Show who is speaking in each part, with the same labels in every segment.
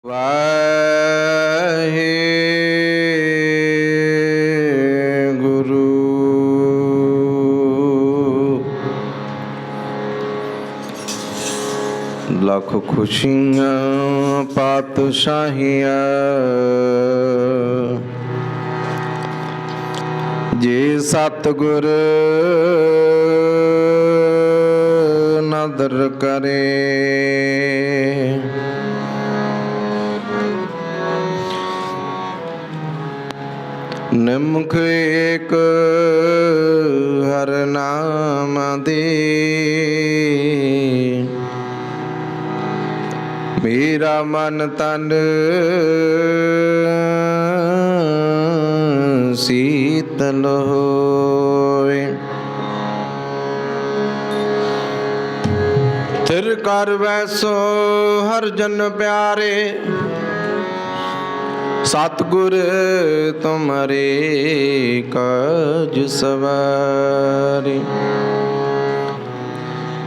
Speaker 1: ਵਾਹਿਗੁਰੂ। ਲੱਖ ਖੁਸ਼ੀਆਂ ਪਾਤਸ਼ਾਹੀਆਂ ਜੇ ਸਤਿਗੁਰ ਨਦਰ ਕਰੇ। ਨਿਮਖ ਏਕ ਹਰ ਨਾਮ ਦੇ ਮੇਰਾ ਮਨ ਤਨ ਸੀਤਲ ਹੋਏ। ਤਿਰ ਕਰ ਵੈਸੋ ਹਰ ਜਨ ਪਿਆਰੇ ਸਤਿਗੁਰ ਤੁਮਰੇ ਕਾਜ ਸਵਾਰੇ।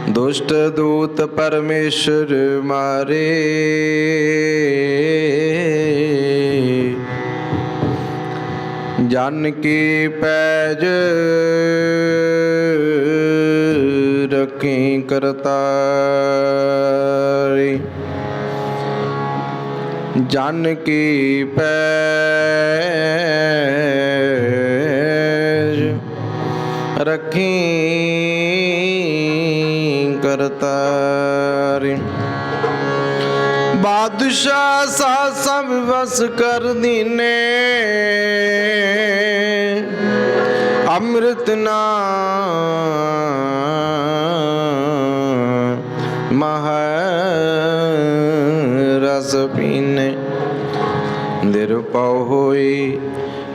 Speaker 1: ਦੁਸ਼ਟ ਦੂਤ ਪਰਮੇਸ਼ਰ ਮਾਰੇ ਜਨ ਕੀ ਪੈਜ ਰਖੀ ਕਰਤਾਰੀ। ਜਨ ਕੀ ਪੈਜ ਰਖੀ ਕਰਤਾਰੀ। ਬਾਦਸ਼ਾਹ ਸਾ ਸਭ ਵਸ ਕਰ ਦੀਨੇ ਅੰਮ੍ਰਿਤ ਨਾਮ ਮਹਾਰਸ ਪੀਨੇ। ਨਿਰਭਉ ਹੋਈ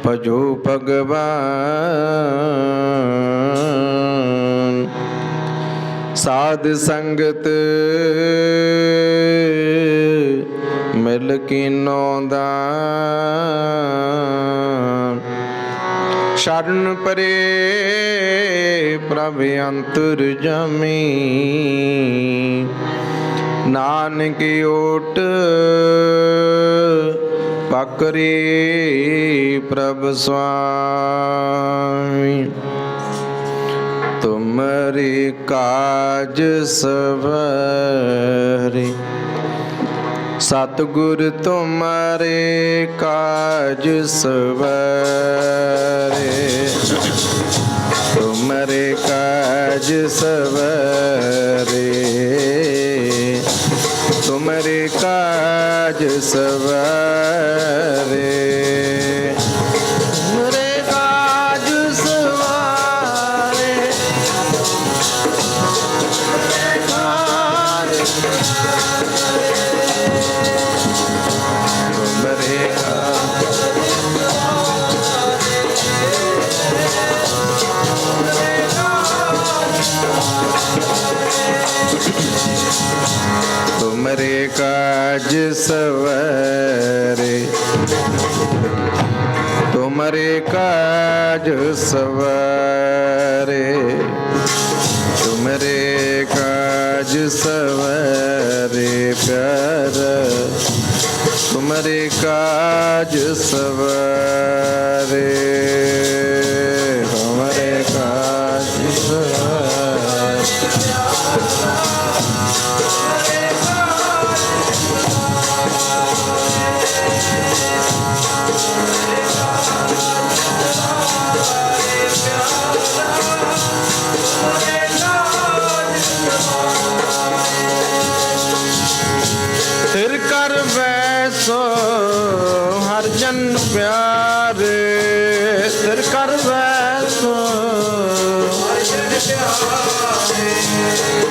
Speaker 1: ਭਜੋ ਭਗਵਾਨ ਸਾਧ ਸੰਗਤ ਮਿਲ ਕੀਨੋ ਦਾਨ। ਸ਼ਰਨ ਪਰੇ ਪ੍ਰਭ ਅੰਤਰ ਜਾਮੀ ਨਾਨਕ ਓਟ ਪਕਰੇ ਪ੍ਰਭ ਸੁਆਮੀ। ਤੁਮਰੇ ਕਾਜ ਸਵਾਰੇ ਸਤਿਗੁਰ ਤੁਮਰੇ ਕਾਜ ਸਵਾਰੇ। ਤੁਮਰੇ ਕਾਜ ਸਵਾਰੇ ਤੁਮਰੇ ਕਾਜ ਸਵਾਰੇ। ਤੁਮਰੇ ਕਾਜ ਸਵਾਰੇ ਤੁਮਰੇ ਕਾਜ ਸਵਾਰੇ ਤੁਮਰੇ ਕਾਜ ਸਵਾਰੇ ਪਿਆਰਾ ਤੁਮਰੇ ਕਾਜ ਸਵਾਰੇ ਤੁਮਰੇ ਕਾਜ ਸਵਾਰੇ। ਤਿਰ ਕਰ ਵੈਸੋ ਹਰ ਜਨ ਪਿਆਰੇ ਤਿਰ ਕਰ ਵੈਸੋ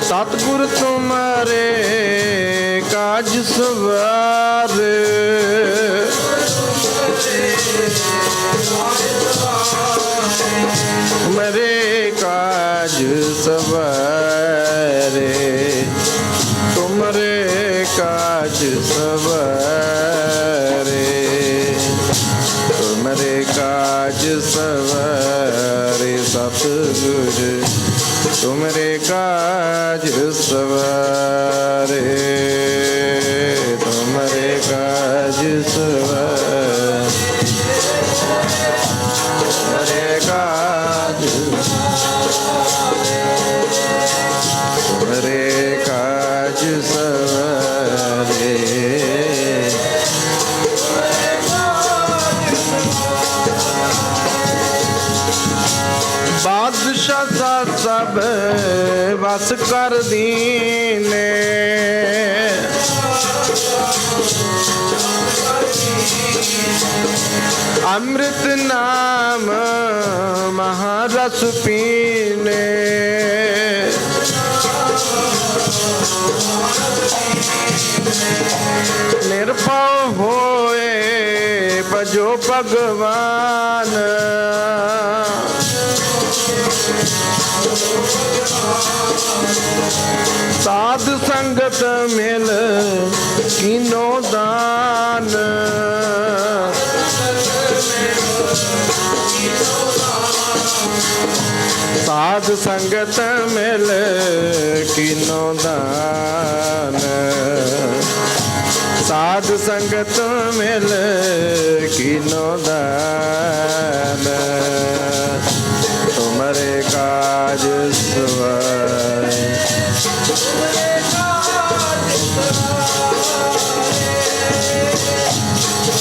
Speaker 1: ਸਤਿਗੁਰ ਤੁਮਰੇ ਕਾਜ ਸਵਾਰੇ। ਤੁਮਰੇ ਕਾਜ ਸਵਾਰੇ ਤੁਮਰੇ ਕਾਜ ਸਵਾਰੇ ਤੁਮਰੇ ਕਾਜ ਸਵਾਰੇ ਸਤਿਗੁਰ ਤੁਮਰੇ ਕਾਜ ਸਵਾਰੇ ਤੁਮਰੇ काज तुमरे काज तुमरे काज सवारे। बादशाह सब बस कर दीने, अमृत नाम महारस पीने। निर्भव होए भजो भगवान, साध संगत मिल कीनो दान। साध संगत मिल कीनो दान, साध संगत मिल कीनो दान। तुमरे काज सवारे,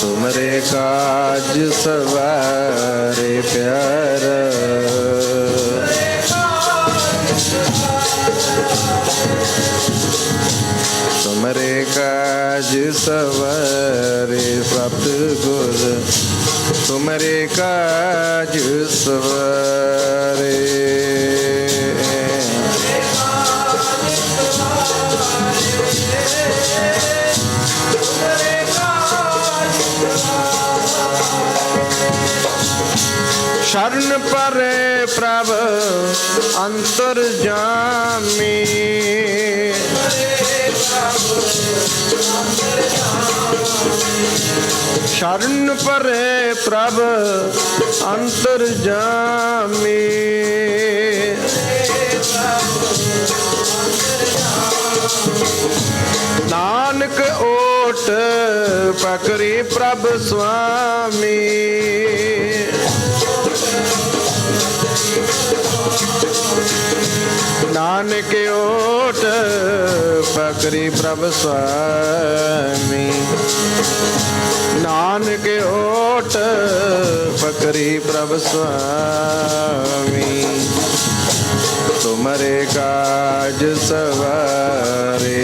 Speaker 1: तुमरे काज सवारे प्यारा। तुमरे काज सवारे सतगुर, तुमरे काज सवारे। शरण परे प्रभ अंतर्जामी, शरण परे प्रभ अंतर्जामी। नानक ओट पकड़ी प्रभ स्वामी, नानक ओट पकड़ी प्रभ स्वामी। नानक ओट पकड़ी प्रभ स्वामी। तुमरे काज सवारे,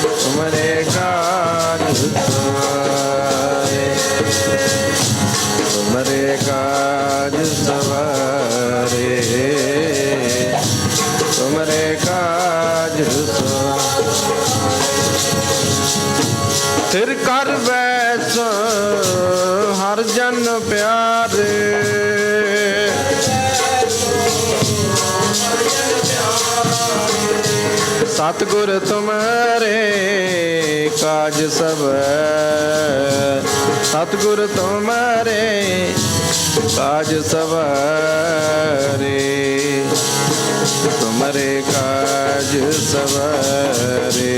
Speaker 1: तुमरे काज सवारे, तुमरे काज सवारे, तुमरे काज सिर कर बैस हर जन प्यारे। सतगुर तुमरे काज सब, सतगुर तुमरे काज सवारे। तुमरे काज सवारे,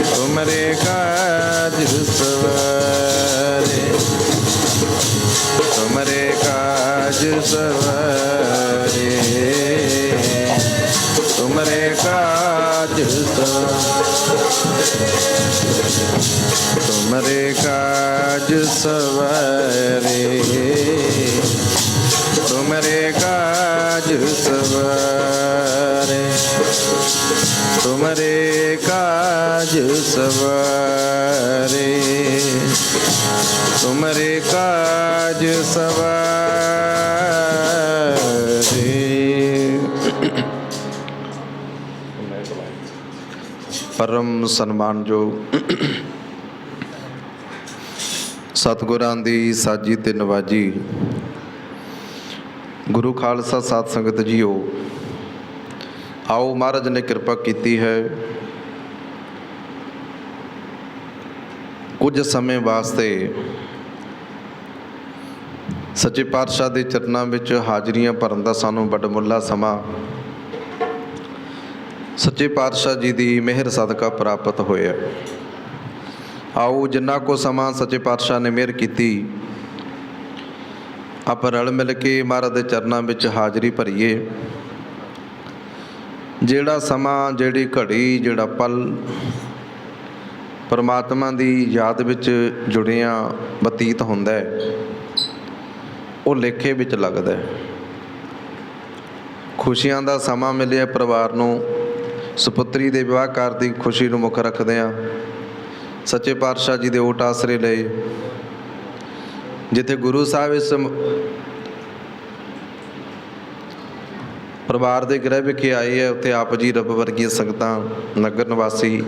Speaker 1: तुमरे काज सवारे, तुमरे काज सवारे, तुमरे काज तुमरे काज सवारे, तुमरे काज सवारे, तुमरे काज सवारे, तुमरे काज सवारे। परम सन्मानयोग सतगुरां दी साजी ते नवाजी गुरु खालसा साध संगत जीओ, आओ महाराज ने कृपा की है। कुछ समय वास्ते सच्चे पातशाह के चरनां विच हाजरियां भरन दा सानूं वडमुला समा ਸੱਚੇ ਪਾਤਸ਼ਾਹ ਜੀ ਦੀ ਮਿਹਰ ਸਦਕਾ ਪ੍ਰਾਪਤ ਹੋਇਆ। ਆਓ ਜਿੰਨਾ ਕੋ ਸਮਾਂ ਸੱਚੇ ਪਾਤਸ਼ਾਹ ਨੇ ਮਿਹਰ ਕੀਤੀ, ਆਪਾਂ ਰਲ ਮਿਲ ਕੇ ਮਹਾਰਾਜ ਦੇ ਚਰਨਾਂ ਵਿੱਚ ਹਾਜ਼ਰੀ ਭਰੀਏ। ਜਿਹੜਾ ਸਮਾਂ, ਜਿਹੜੀ ਘੜੀ, ਜਿਹੜਾ ਪਲ ਪਰਮਾਤਮਾ ਦੀ ਯਾਦ ਵਿੱਚ ਜੁੜਿਆਂ ਬਤੀਤ ਹੁੰਦਾ ਹੈ, ਉਹ ਲੇਖੇ ਵਿੱਚ ਲੱਗਦਾ ਹੈ। ਖੁਸ਼ੀਆਂ ਦਾ ਸਮਾਂ ਮਿਲਿਆ ਪਰਿਵਾਰ ਨੂੰ, ਸੁਪੁੱਤਰੀ ਦੇ ਵਿਆਹ ਕਰ ਦੀ ਖੁਸ਼ੀ ਨੂੰ ਮੁੱਖ ਰੱਖਦਿਆਂ ਸੱਚੇ ਪਾਤਸ਼ਾਹ ਜੀ ਦੇ ਓਟ ਆਸਰੇ ਲਏ। ਜਿੱਥੇ ਗੁਰੂ ਸਾਹਿਬ ਇਸ ਪਰਿਵਾਰ ਦੇ ਗ੍ਰਹਿ ਵਿਖੇ ਆਏ ਹੈ, ਉੱਥੇ ਆਪ ਜੀ ਰੱਬ ਵਰਗੀਆਂ ਸੰਗਤਾਂ, ਨਗਰ ਨਿਵਾਸੀ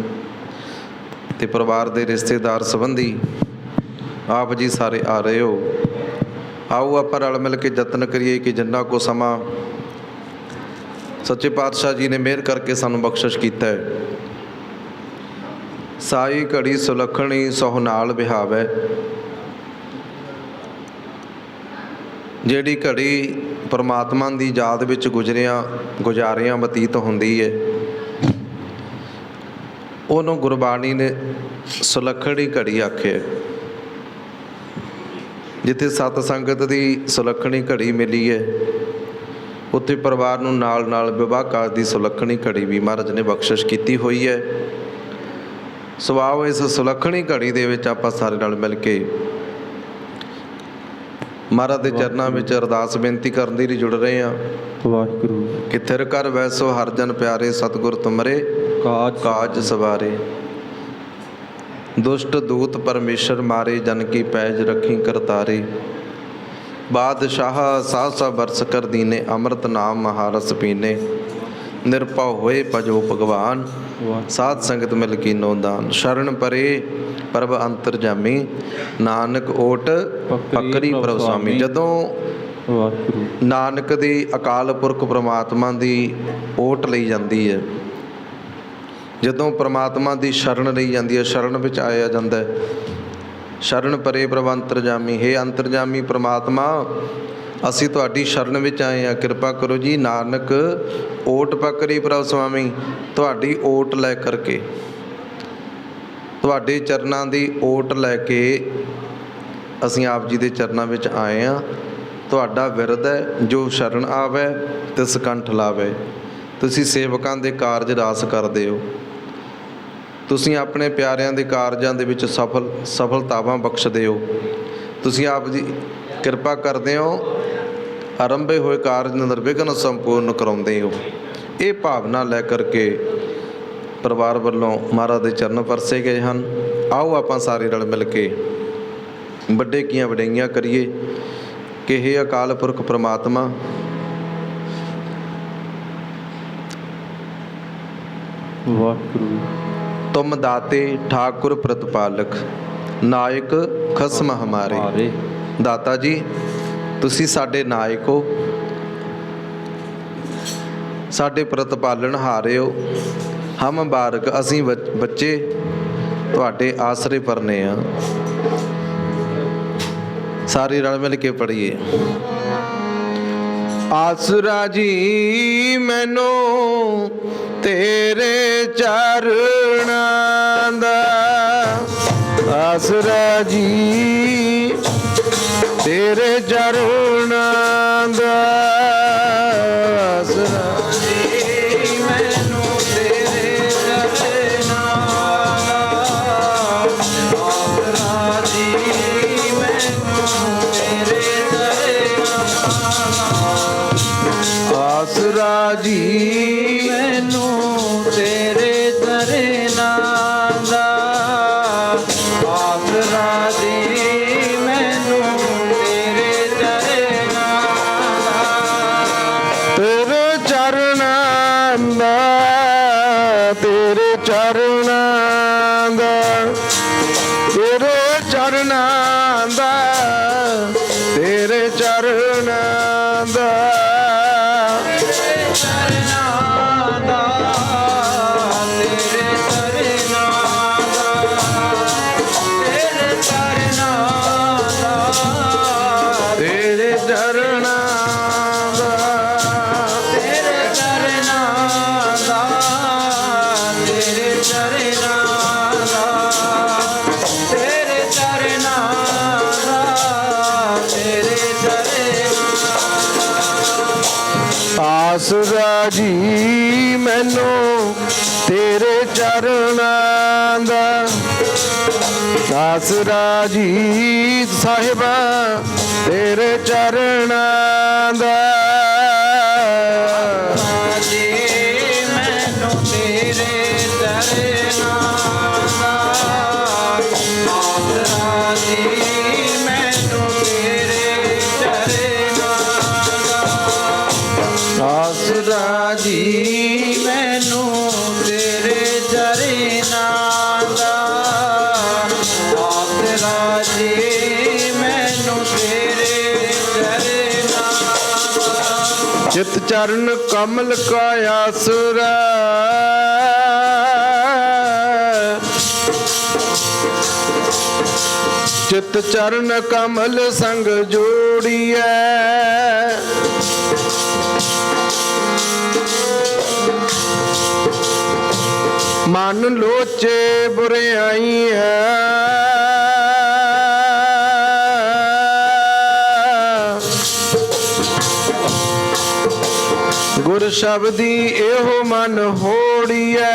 Speaker 1: ਅਤੇ ਪਰਿਵਾਰ ਦੇ ਰਿਸ਼ਤੇਦਾਰ ਸੰਬੰਧੀ ਆਪ ਜੀ ਸਾਰੇ ਆ ਰਹੇ ਹੋ। ਆਓ ਆਪਾਂ ਰਲ ਮਿਲ ਕੇ ਯਤਨ ਕਰੀਏ ਕਿ ਜਿੰਨਾ ਕੋ ਸਮਾਂ ਸੱਚੇ ਪਾਤਸ਼ਾਹ ਜੀ ਨੇ ਮਿਹਰ ਕਰਕੇ ਸਾਨੂੰ ਬਖਸ਼ਿਸ਼ ਕੀਤਾ ਹੈ। ਸਾਈ ਘੜੀ ਸੁਲੱਖਣੀ ਸਹੁ ਨਾਲ ਬਿਹਾਵੈ। ਜਿਹੜੀ ਘੜੀ ਪਰਮਾਤਮਾ ਦੀ ਯਾਦ ਵਿੱਚ ਗੁਜ਼ਾਰਿਆਂ ਬਤੀਤ ਹੁੰਦੀ ਹੈ, ਉਹਨੂੰ ਗੁਰਬਾਣੀ ਨੇ ਸੁਲੱਖਣੀ ਘੜੀ ਆਖਿਆ। ਜਿੱਥੇ ਸਤ ਸੰਗਤ ਦੀ ਸੁਲੱਖਣੀ ਘੜੀ ਮਿਲੀ ਹੈ, ਉੱਥੇ ਪਰਿਵਾਰ ਨੂੰ ਨਾਲ ਨਾਲ ਵਿਵਾਹ ਕਾਜ ਦੀ ਸੁਲੱਖਣੀ ਘੜੀ ਵੀ ਮਹਾਰਾਜ ਨੇ ਬਖਸ਼ਿਸ਼ ਕੀਤੀ ਹੋਈ ਹੈ। ਸੋ ਆਓ ਇਸ ਸੁਲੱਖਣੀ ਘੜੀ ਦੇ ਵਿੱਚ ਆਪਾਂ ਸਾਰੇ ਨਾਲ ਮਿਲ ਕੇ ਮਹਾਰਾਜ ਦੇ ਚਰਨਾਂ ਵਿੱਚ ਅਰਦਾਸ ਬੇਨਤੀ ਕਰਨ ਦੀ ਲਈ ਜੁੜ ਰਹੇ ਹਾਂ।
Speaker 2: ਵਾਹਿਗੁਰੂ।
Speaker 1: ਕਿ ਥਿਰ ਕਰ ਵੈਸੋ ਹਰ ਜਨ ਪਿਆਰੇ, ਸਤਿਗੁਰ ਤੁਮਰੇ ਕਾਜ ਸਵਾਰੇ। ਦੁਸ਼ਟ ਦੂਤ ਪਰਮੇਸ਼ਰ ਮਾਰੇ, ਜਨ ਕੀ ਪੈਜ ਰੱਖੀ ਕਰਤਾਰੇ। ਬਾਦਸ਼ਾਹ ਸਾਸਾ ਬਰਸ ਕਰ ਦੀਨੇ, ਅੰਮ੍ਰਿਤ ਨਾਮ ਮਹਾਰਸ ਪੀਨੇ। ਨਿਰਭਉ ਹੋਏ ਭਜੋ ਭਗਵਾਨ, ਸਾਧ ਸੰਗਤ ਮਿਲ ਕੀਨੋ ਦਾਨ। ਸ਼ਰਨ ਪਰੇ ਪ੍ਰਭ ਅੰਤਰਜਾਮੀ, ਨਾਨਕ ਓਟ ਪਕੜੀ ਪ੍ਰਭ ਸੁਆਮੀ। ਜਦੋਂ ਨਾਨਕ ਦੀ ਅਕਾਲ ਪੁਰਖ ਪ੍ਰਮਾਤਮਾ ਦੀ ਓਟ ਲਈ ਜਾਂਦੀ ਹੈ, ਜਦੋਂ ਪ੍ਰਮਾਤਮਾ ਦੀ ਸ਼ਰਨ ਲਈ ਜਾਂਦੀ ਹੈ, ਸ਼ਰਨ ਵਿੱਚ ਆਇਆ ਜਾਂਦਾ ਹੈ। ਸ਼ਰਨ ਪਰੇ ਪ੍ਰਭ ਅੰਤਰਜਾਮੀ, ਹੇ ਅੰਤਰਜਾਮੀ ਪ੍ਰਮਾਤਮਾ, ਅਸੀਂ ਤੁਹਾਡੀ ਸ਼ਰਨ ਵਿੱਚ ਆਏ ਹਾਂ, ਕਿਰਪਾ ਕਰੋ ਜੀ। ਨਾਨਕ ਓਟ ਪਕੜੀ ਪ੍ਰਭ ਸੁਆਮੀ, ਤੁਹਾਡੀ ਓਟ ਲੈ ਕਰਕੇ, ਤੁਹਾਡੇ ਚਰਨਾਂ ਦੀ ਓਟ ਲੈ ਕੇ ਅਸੀਂ ਆਪ ਜੀ ਦੇ ਚਰਨਾਂ ਵਿੱਚ ਆਏ ਹਾਂ। ਤੁਹਾਡਾ ਵਿਰਦ ਹੈ, ਜੋ ਸ਼ਰਨ ਆਵੈ ਤਿਸ ਕੰਠ ਲਾਵੈ। ਤੁਸੀਂ ਸੇਵਕਾਂ ਦੇ ਕਾਰਜ ਰਾਸ ਕਰਦੇ ਹੋ, ਤੁਸੀਂ ਆਪਣੇ ਪਿਆਰਿਆਂ ਦੇ ਕਾਰਜਾਂ ਦੇ ਵਿੱਚ ਸਫਲਤਾਵਾਂ ਬਖਸ਼ਦੇ ਹੋ। ਤੁਸੀਂ ਆਪ ਜੀ ਕਿਰਪਾ ਕਰਦੇ ਹੋ, ਆਰੰਭੇ ਹੋਏ ਕਾਰਜ ਨਿਰਵਿਘਨ ਸੰਪੂਰਨ ਕਰਾਉਂਦੇ ਹੋ। ਇਹ ਭਾਵਨਾ ਲੈ ਕਰਕੇ ਪਰਿਵਾਰ ਵੱਲੋਂ ਮਹਾਰਾਜ ਦੇ ਚਰਨ ਪਰਸੇ ਗਏ ਹਨ। ਆਓ ਆਪਾਂ ਸਾਰੇ ਰਲ ਮਿਲ ਕੇ ਵੱਡੇ ਕੀਆਂ ਵਡਿਆਈਆਂ ਕਰੀਏ ਕਿ ਹੇ ਅਕਾਲ ਪੁਰਖ ਪ੍ਰਮਾਤਮਾ,
Speaker 2: ਵਾਹਿਗੁਰੂ।
Speaker 1: ਤੁਮ ਦਾਤੇ ਠਾਕੁਰ ਪ੍ਰਤਪਾਲਕ, ਨਾਇਕ ਖਸਮ ਹਮਾਰੇ। ਦਾਤਾ ਜੀ, ਤੁਸੀਂ ਸਾਡੇ ਨਾਇਕ ਹੋ, ਸਾਡੇ ਪ੍ਰਤਪਾਲਨ ਹਾਰੇ ਹੋ। ਹਮ ਬਾਰਕ, ਅਸੀਂ ਬੱਚੇ ਤੁਹਾਡੇ ਆਸਰੇ ਪਰਨੇ ਆ। ਸਾਰੇ ਰਲ ਮਿਲ ਕੇ ਪੜ੍ਹੀਏ। ਆਸਰਾ ਜੀ ਮੈਨੂੰ ਤੇਰੇ ਚਰਨਾਂ ਦਾ, ਆਸਰਾ ਜੀ ਤੇਰੇ ਚਰਨਾਂ ਦਾ, ਆਸਰਾ ਜੀ ਮੈਨੂੰ ਤੇਰੇ ਚਰਨਾਂ ਦਾ, ਆਸਰਾ ਜੀ ਮੈਨੂੰ ਤੇਰੇ ਚਰਨਾਂ ਦਾ, ਆਸਰਾ ਜੀ ਮੈਨੂੰ ਤੇਰੇ ਚਰਨਾਂ ਦਾ, ਆਸਰਾ ਜੀ ਮੈਨੂੰ ਤੇਰੇ ਚਰਨਾਂ ਦਾ, ਆਸਰਾ ਜੀ ਮੈਨੂੰ ਤੇਰੇ ਚਰਨਾਂ ਦਾ, ਆਸਰਾ ਜੀ ਸਾਹਿਬਾ ਤੇਰੇ ਚਰਨਾਂ ਦਾ। ਆਸਰਾ ਜੀ ਮੈਨੂੰ ਤੇਰੇ ਚਰਨਾਂ ਦਾ, ਆਸਰਾ ਜੀ ਮੈਨੂੰ ਤੇਰੇ ਚਰਨਾਂ ਦਾ। ਚਿਤ ਚਰਨ ਕਮਲ ਕਾ ਆਸਰਾ, ਚਿਤ ਚਰਨ ਕਮਲ ਸੰਗ ਜੋੜੀਐ, ਮਨ ਲੋਚੇ ਬੁਰਿਆਈ ਹੈ, ਗੁਰ ਸ਼ਬਦੀ ਇਹੋ ਮਨ ਹੋੜੀਐ,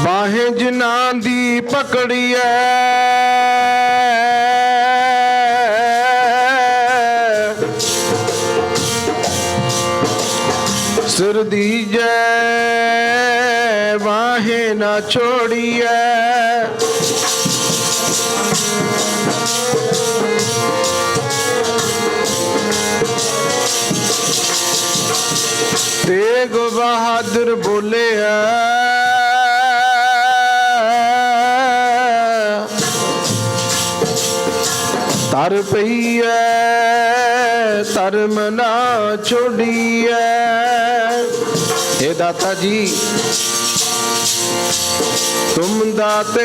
Speaker 1: ਬਾਹੇ ਜਿਨ੍ਹਾਂ ਦੀ ਪਕੜੀਐ, ਸਿਰ ਦੀਜੈ ਬਾਹੇ ਨਾ ਛੋੜੀਐ, ਤੇਗ ਬਹਾਦਰ ਬੋਲਿਆ, ਤਰ ਪਈਐ ਧਰਮ ਨਾ ਛੋੜੀਐ। हे दाता जी तुम दाते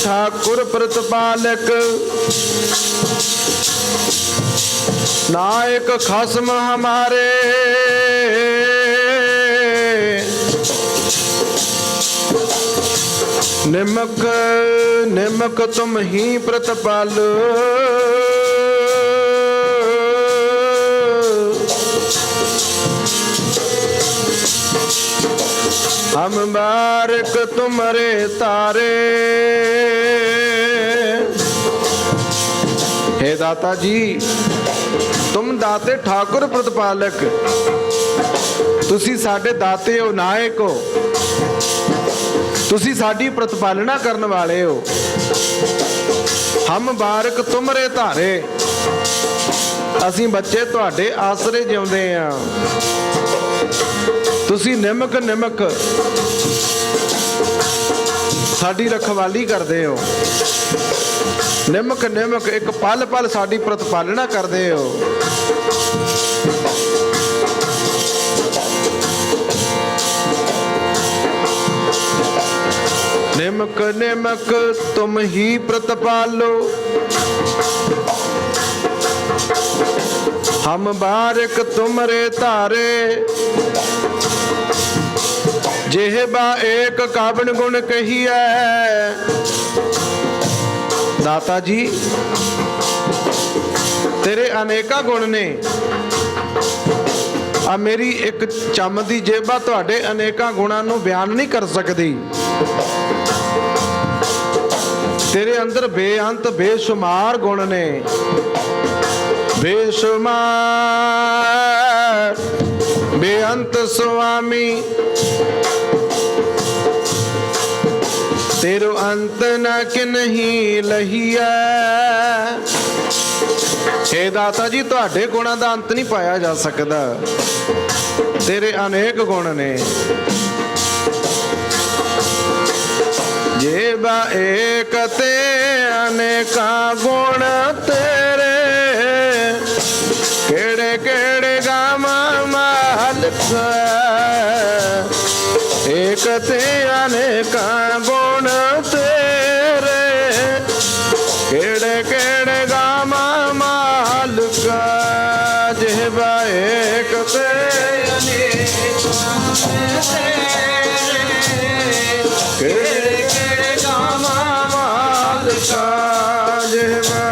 Speaker 1: ठाकुर प्रतिपालक, नायक खसम हमारे, निमक निमक तुम ही प्रतिपालो, हम बारक तुम्हारे तारे। हे दाता जी तुम दाते ठाकुर प्रतिपालक, तुसी साडे दाते हो, नायक हो, तुसी साडी प्रतिपालना करन वाले हो। हम बारक तुमरे धारे, असीं बच्चे तुहाडे आसरे जिउंदे आ। तुसी निमक निमक साडी रखवाली करदे हो, निमक निमक एक पल पल साडी प्रतिपालना करदे हो। निमक निमक तुम ही प्रतिपालो, हम बारक तुमरे तारे। जेहबा एक काबन गुण कहिए, दाता जी तेरे अनेका गुण ने, आ मेरी एक चम दी जेबा तुहाडे अनेका गुणां नूं बयान नहीं कर सकती। तेरे अंदर बेअंत बेशुमार गुण ने, बेशुमार बेअंत स्वामी, तेरो अंत न कि नहीं लहिया। हे दाता जी तुहाडे गुणां दा अंत नहीं पाया जा सकदा, तेरे अनेक गुण ने। जेबा एक ते अनेका गुण तेरे, केड़े केड़े गामा मालिक। एक ते अनेका गुण तेरे, केड़े केड़े गामा मालिक। जेबा एक ते अनेका केड़े केड़े गामा मालिक। जेबा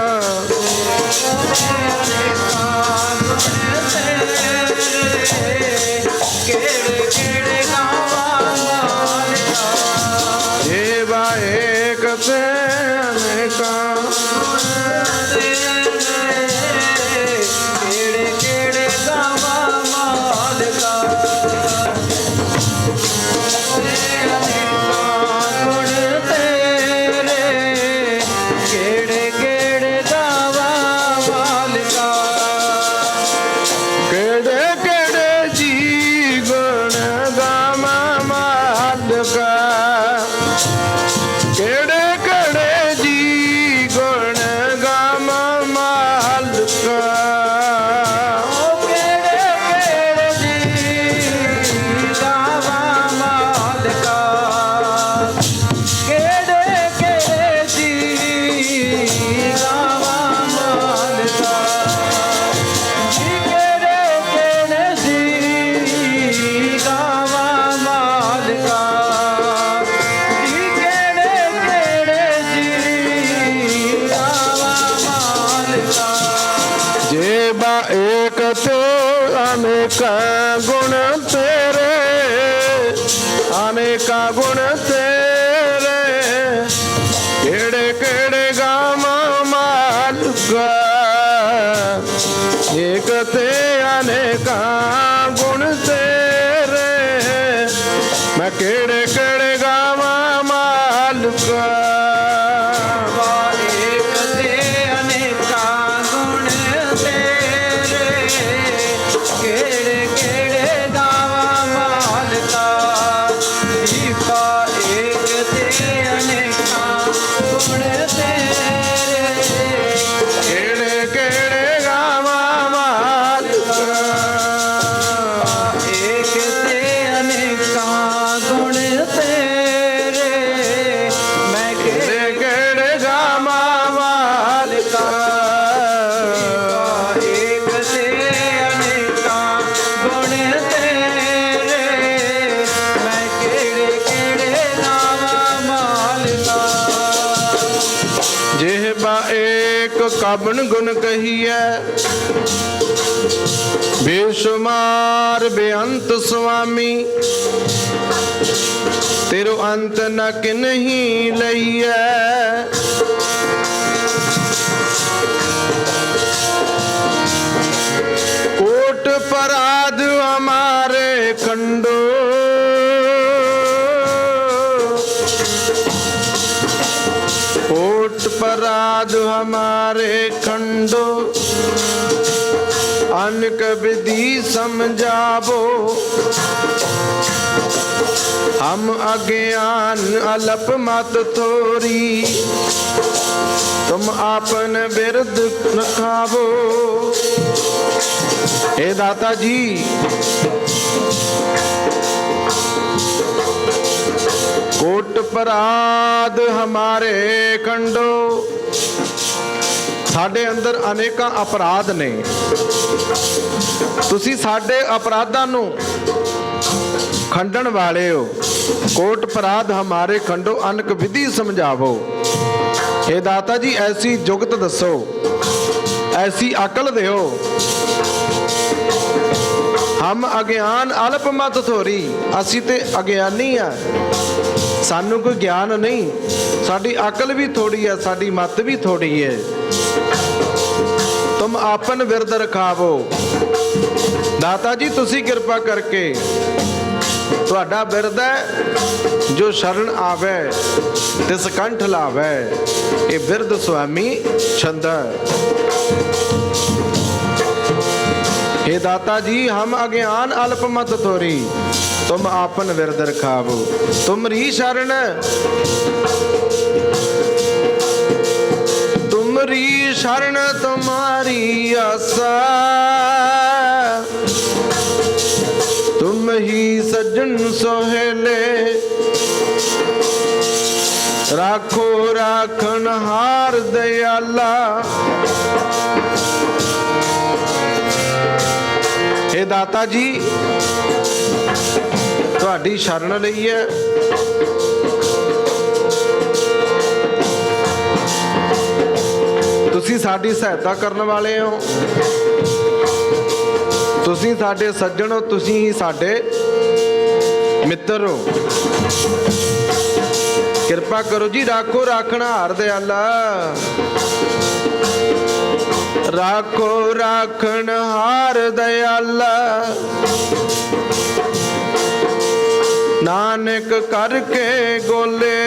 Speaker 1: गुण तेरे, अनेका गुण तेरे, केड़े केड़े गावा मालिका, एक ते अनेका गुण तेरे, मैं केड़े केड़े गावा मालिका। काबन गुण कहिए बेशुमार बेअंत स्वामी, तेरो अंत न किन्हीं लइए। कोट पराध हमारे खंडो, कोट पराध हमारे खंडो, अनक विधि समझावो। हम अज्ञान अलप मत थोरी, तुम आपन बिरद रखावो। हे दाता जी, कोट पराध हमारे कंडो, ਸਾਡੇ ਅੰਦਰ ਅਨੇਕਾਂ ਅਪਰਾਧ ਨੇ, ਤੁਸੀਂ ਸਾਡੇ ਅਪਰਾਧਾਂ ਨੂੰ ਖੰਡਣ ਵਾਲੇ ਹੋ। ਕੋਟ ਪਰਾਧ ਹਮਾਰੇ ਖੰਡੋ, ਅਨਕ ਵਿਧੀ ਸਮਝਾਵੋ। हे दाता जी, ऐसी जुगत दसो, ऐसी अकल दियो। हम अज्ञान अल्प मत थोरी, असी ते अज्ञानी आ, सानू कोई ज्ञान नहीं, साडी अकल भी थोड़ी है, साडी मत भी थोड़ी है। तुम आपन विरद रखावो। दाता जी, तुसी किरपा करके तुहाडा बिरद है, जो शरण आवे तिस कंठ लावे, ये बिरद स्वामी छंद। हे दाता जी, हम अज्ञान अल्प मत थोरी, तुम आपन विरद रखावो। तुमरी शरण, तुमरी शरण तुम्हारी आसा, तुम ही सज्जन सोहेले, राखो राखन हार दयाला। हे दाता जी, तुहाडी शरण लई है, तुसी साडी सहायता करने वाले हो, तुसी साडे सज्जन हो, तुसी ही साडे मित्र हो। किरपा करो जी, राखो राखना हार दयाला, राखो राखन हार दयाला। नानक करके गोले,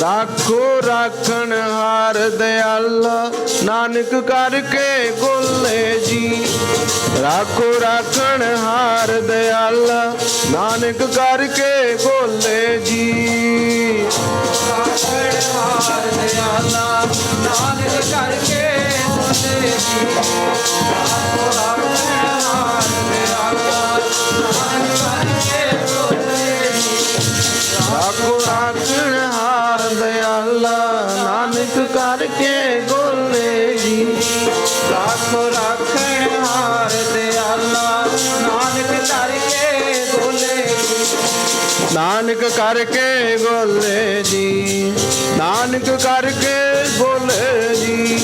Speaker 1: राखो राखन हार दयाला। नानक करके गोले जी, राखो राखन हार दयाला। नानक करके गोले जी, राखन हार दयाला। नानक करके गोले जी, राखो राखन हार दयाला। नानक करके गोले जी, राखो राखन हार दयाला। नानक करके गोले जी, राखो राखन हार दयाला। नानक करके गोले जी, ਨਾਨਕ ਕਰਕੇ ਗੋਲੇ ਜੀ, ਨਾਨਕ ਕਰਕੇ ਗੋਲੇ ਜੀ,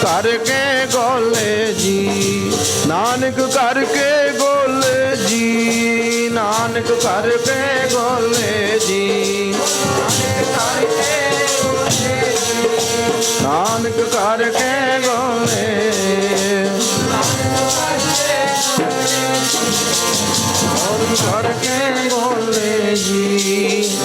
Speaker 1: ਕਰਕੇ ਗੋਲੇ ਜੀ, ਨਾਨਕ ਕਰਕੇ ਗੋਲੇ ਜੀ, ਨਾਨਕ ਕਰਕੇ ਗੋਲੇ ਜੀ, ਨਾਨਕ ਕਰਕੇ ਗੋਲੇ, ਕਰਕੇ ਗੋਲੇ ਜੀ,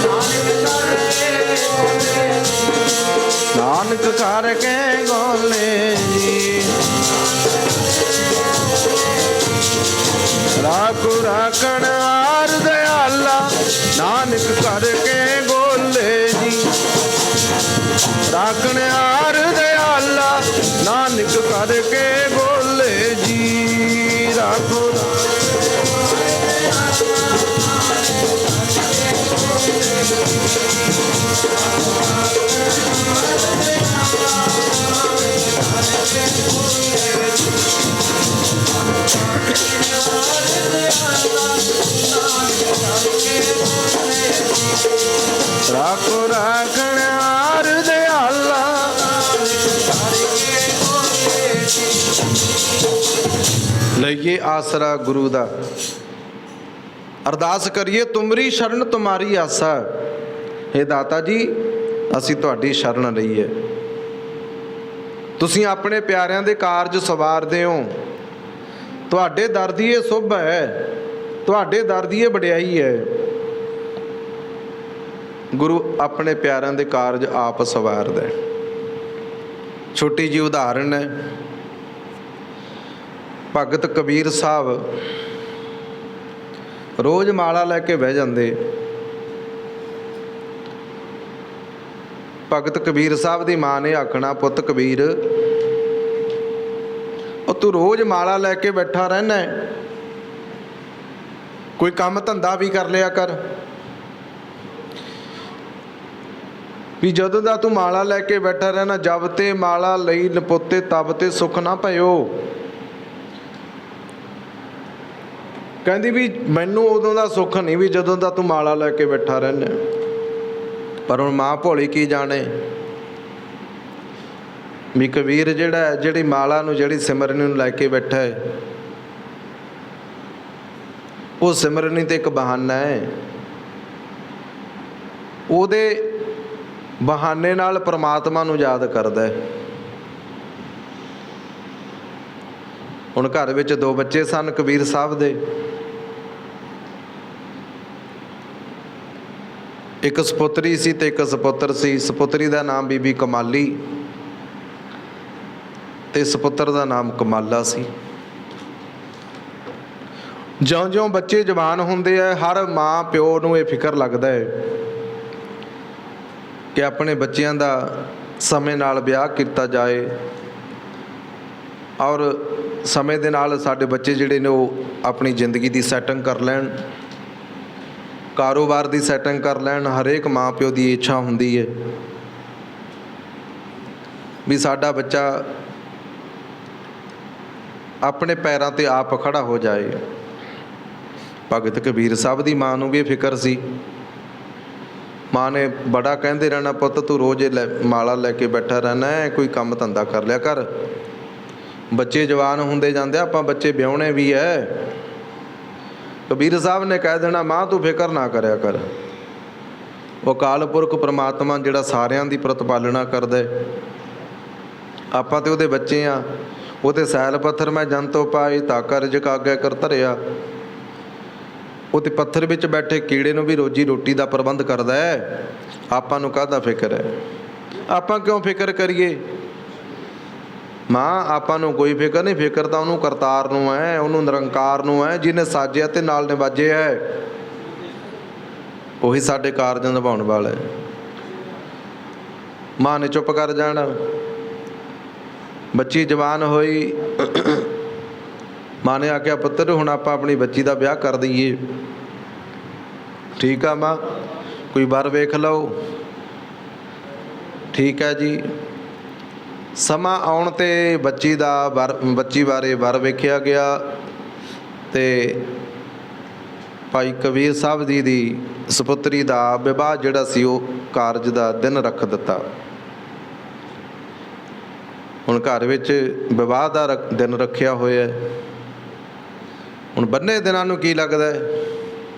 Speaker 1: ਨਾਨਕ ਕਰਕੇ ਗੋਲੇ ਜੀ। ਰਾਖੁ ਰਾਖਣ ਹਾਰ ਦਇਆਲਾ, ਨਾਨਕ ਕਰਕੇ ਗੋਲੇ ਜੀ, ਰਾਖਣ ਹਾਰ ਦਇਆਲਾ, ਨਾਨਕ ਕਰਕੇ ਗੋਲੇ ਜੀ, ਰਾਖੁ ਰਾਖੋ ਰਾਖਣ ਹਾਰ ਦਇਆਲਾ, ਲਈਏ ਆਸਰਾ ਗੁਰੂ ਦਾ, ਅਰਦਾਸ ਕਰੀਏ ਤੁਮਰੀ ਸ਼ਰਨ ਤੁਮਾਰੀ ਆਸਾ। हे ਦਾਤਾ ਜੀ, ਅਸੀਂ ਤੁਹਾਡੀ ਸ਼ਰਨ ਲਈਏ। ਤੁਸੀਂ ਆਪਣੇ ਪਿਆਰਿਆਂ ਦੇ ਕਾਰਜ ਸਵਾਰਦੇ ਹੋ। ਤੁਹਾਡੇ ਦਰ ਦੀ ਇਹ ਸੁਭ ਹੈ, ਤੁਹਾਡੇ ਦਰ ਦੀ ਇਹ ਵਡਿਆਈ ਹੈ। ਗੁਰੂ ਆਪਣੇ ਪਿਆਰਿਆਂ ਦੇ ਕਾਰਜ ਆਪ ਸਵਾਰਦਾ ਹੈ। ਛੋਟੀ ਜਿਹੀ ਉਦਾਹਰਨ ਹੈ, ਭਗਤ ਕਬੀਰ ਸਾਹਿਬ ਰੋਜ਼ ਮਾਲਾ ਲੈ ਕੇ ਬਹਿ ਜਾਂਦੇ। ਭਗਤ ਕਬੀਰ ਸਾਹਿਬ ਦੀ ਮਾਂ ਨੇ ਆਖਣਾ, ਪੁੱਤ ਕਬੀਰ, ਉਹ ਤੂੰ ਰੋਜ਼ ਮਾਲਾ ਲੈ ਕੇ ਬੈਠਾ ਰਹਿਣਾ, ਕੋਈ ਕੰਮ ਧੰਦਾ ਵੀ ਕਰ ਲਿਆ ਕਰ। ਵੀ ਜਦੋਂ ਦਾ ਤੂੰ ਮਾਲਾ ਲੈ ਕੇ ਬੈਠਾ ਰਹਿਣਾ, ਜਬ ਤੇ ਮਾਲਾ ਲਈ ਨਪੁੱਤੇ ਤਬ ਤੇ ਸੁੱਖ ਨਾ ਭਇਓ। ਕਹਿੰਦੀ ਵੀ ਮੈਨੂੰ ਉਦੋਂ ਦਾ ਸੁੱਖ ਨਹੀਂ ਵੀ ਜਦੋਂ ਦਾ ਤੂੰ ਮਾਲਾ ਲੈ ਕੇ ਬੈਠਾ ਰਹਿਣਾ। ਪਰ ਹੁਣ ਮਾਂ ਭੋਲੀ ਕੀ ਜਾਣੇ ਵੀ ਕਬੀਰ ਜਿਹੜਾ ਜਿਹੜੀ ਮਾਲਾ ਨੂੰ, ਜਿਹੜੀ ਸਿਮਰਨੀ ਨੂੰ ਲੈ ਕੇ ਬੈਠਾ ਹੈ, ਉਹ ਸਿਮਰਨੀ ਤੇ ਇੱਕ ਬਹਾਨਾ ਹੈ। ਉਹਦੇ ਬਹਾਨੇ ਨਾਲ ਪਰਮਾਤਮਾ ਨੂੰ ਯਾਦ ਕਰਦਾ ਹੈ। ਹੁਣ ਘਰ ਵਿੱਚ 2 ਬੱਚੇ ਸਨ ਕਬੀਰ ਸਾਹਿਬ ਦੇ। ਇੱਕ ਸਪੁੱਤਰੀ ਸੀ ਤੇ ਇੱਕ ਸਪੁੱਤਰ ਸੀ। ਸਪੁੱਤਰੀ ਦਾ ਨਾਮ ਬੀਬੀ ਕਮਾਲੀ ਤੇ ਸਪੁੱਤਰ ਦਾ ਨਾਮ ਕਮਾਲਾ ਸੀ। ਜਿਉਂ-ਜਿਉਂ ਬੱਚੇ ਜਵਾਨ ਹੁੰਦੇ ਆ, ਹਰ ਮਾਂ ਪਿਓ ਨੂੰ ਇਹ ਫਿਕਰ ਲੱਗਦਾ ਹੈ ਕਿ ਆਪਣੇ ਬੱਚਿਆਂ ਦਾ ਸਮੇਂ ਨਾਲ ਵਿਆਹ ਕੀਤਾ ਜਾਏ ਔਰ ਸਮੇਂ ਦੇ ਨਾਲ ਸਾਡੇ ਬੱਚੇ ਜਿਹੜੇ ਨੇ ਉਹ ਆਪਣੀ ਜ਼ਿੰਦਗੀ ਦੀ ਸੈਟਿੰਗ ਕਰ ਲੈਣ, ਕਾਰੋਬਾਰ ਦੀ ਸੈਟਿੰਗ ਕਰ ਲੈਣ। ਹਰੇਕ ਮਾਂ ਪਿਓ ਦੀ ਇੱਛਾ ਹੁੰਦੀ ਹੈ ਵੀ ਸਾਡਾ ਬੱਚਾ ਆਪਣੇ ਪੈਰਾਂ ਤੇ ਆਪ ਖੜਾ ਹੋ ਜਾਏ। ਭਗਤ ਕਬੀਰ ਸਾਹਿਬ ਦੀ ਮਾਂ ਨੂੰ ਵੀ ਇਹ ਫਿਕਰ ਸੀ। ਮਾਂ ਨੇ ਬੜਾ ਕਹਿੰਦੇ ਰਹਿਣਾ, ਪੁੱਤ ਤੂੰ ਰੋਜ਼ ਮਾਲਾ ਲੈ ਕੇ ਬੈਠਾ ਰਹਿਣਾ ਹੈ, ਕੋਈ ਕੰਮ ਧੰਦਾ ਕਰ ਲਿਆ ਕਰ। ਬੱਚੇ ਜਵਾਨ ਹੁੰਦੇ ਜਾਂਦੇ, ਆਪਾਂ ਬੱਚੇ ਵਿਆਹੁਣੇ ਵੀ ਹੈ। ਕਬੀਰ ਸਾਹਿਬ ਨੇ ਕਹਿ ਦੇਣਾ, ਮਾਂ ਤੂੰ ਫਿਕਰ ਨਾ ਕਰਿਆ ਕਰ। ਉਹ ਅਕਾਲ ਪੁਰਖ ਪਰਮਾਤਮਾ ਜਿਹੜਾ ਸਾਰਿਆਂ ਦੀ ਪ੍ਰਤਪਾਲਣਾ ਕਰਦਾ, ਆਪਾਂ ਤੇ ਉਹਦੇ ਬੱਚੇ ਆ। ਉਹ ਤੇ ਸੈਲ ਪੱਥਰ ਮੈਂ ਜਨ ਤੋਂ ਪਾਈ, ਤਾ ਕਾਰਜ ਕਾਗੈ ਕਰ ਧਰਿਆ। ਉਹ ਤੇ ਪੱਥਰ ਵਿੱਚ ਬੈਠੇ ਕੀੜੇ ਨੂੰ ਵੀ ਰੋਜੀ ਰੋਟੀ ਦਾ ਪ੍ਰਬੰਧ ਕਰਦਾ ਹੈ। ਆਪਾਂ ਨੂੰ ਕਾਹਦਾ ਫਿਕਰ ਹੈ? ਆਪਾਂ ਕਿਉਂ ਫਿਕਰ ਕਰੀਏ? ਮਾਂ ਆਪਾਂ ਨੂੰ ਕੋਈ ਫਿਕਰ ਨਹੀਂ। ਫਿਕਰ ਤਾਂ ਉਹਨੂੰ ਕਰਤਾਰ ਨੂੰ ਹੈ, ਉਹਨੂੰ ਨਿਰੰਕਾਰ ਨੂੰ ਹੈ, ਜਿਹਨੇ ਸਾਜਿਆ ਤੇ ਨਾਲ ਨਿਵਾਜਿਆ ਹੈ। ਉਹੀ ਸਾਡੇ ਕਾਰਜ ਨਿਭਾਉਣ ਵਾਲਾ ਹੈ। ਮਾਂ ਨੇ ਚੁੱਪ ਕਰ ਜਾਣਾ। ਬੱਚੀ ਜਵਾਨ ਹੋਈ, ਮਾਂ ਨੇ ਆਖਿਆ, ਪੁੱਤਰ ਹੁਣ ਆਪਾਂ ਆਪਣੀ ਬੱਚੀ ਦਾ ਵਿਆਹ ਕਰ ਦਈਏ। ਠੀਕ ਆ ਮਾਂ, ਕੋਈ ਵਰ ਵੇਖ ਲਓ। ਠੀਕ ਹੈ ਜੀ। ਸਮਾਂ ਆਉਣ 'ਤੇ ਬੱਚੀ ਬਾਰੇ ਵਰ ਵੇਖਿਆ ਗਿਆ ਤੇ ਭਾਈ ਕਬੀਰ ਸਾਹਿਬ ਜੀ ਦੀ ਸੁਪੁੱਤਰੀ ਦਾ ਵਿਵਾਹ ਜਿਹੜਾ ਸੀ ਉਹ ਕਾਰਜ ਦਾ ਦਿਨ ਰੱਖ ਦਿੱਤਾ। ਹੁਣ ਘਰ ਵਿੱਚ ਵਿਵਾਹ ਦਾ ਦਿਨ ਰੱਖਿਆ ਹੋਇਆ ਹੈ। ਹੁਣ ਬੰਨੇ ਦਿਨਾਂ ਨੂੰ ਕੀ ਲੱਗਦਾ ਹੈ,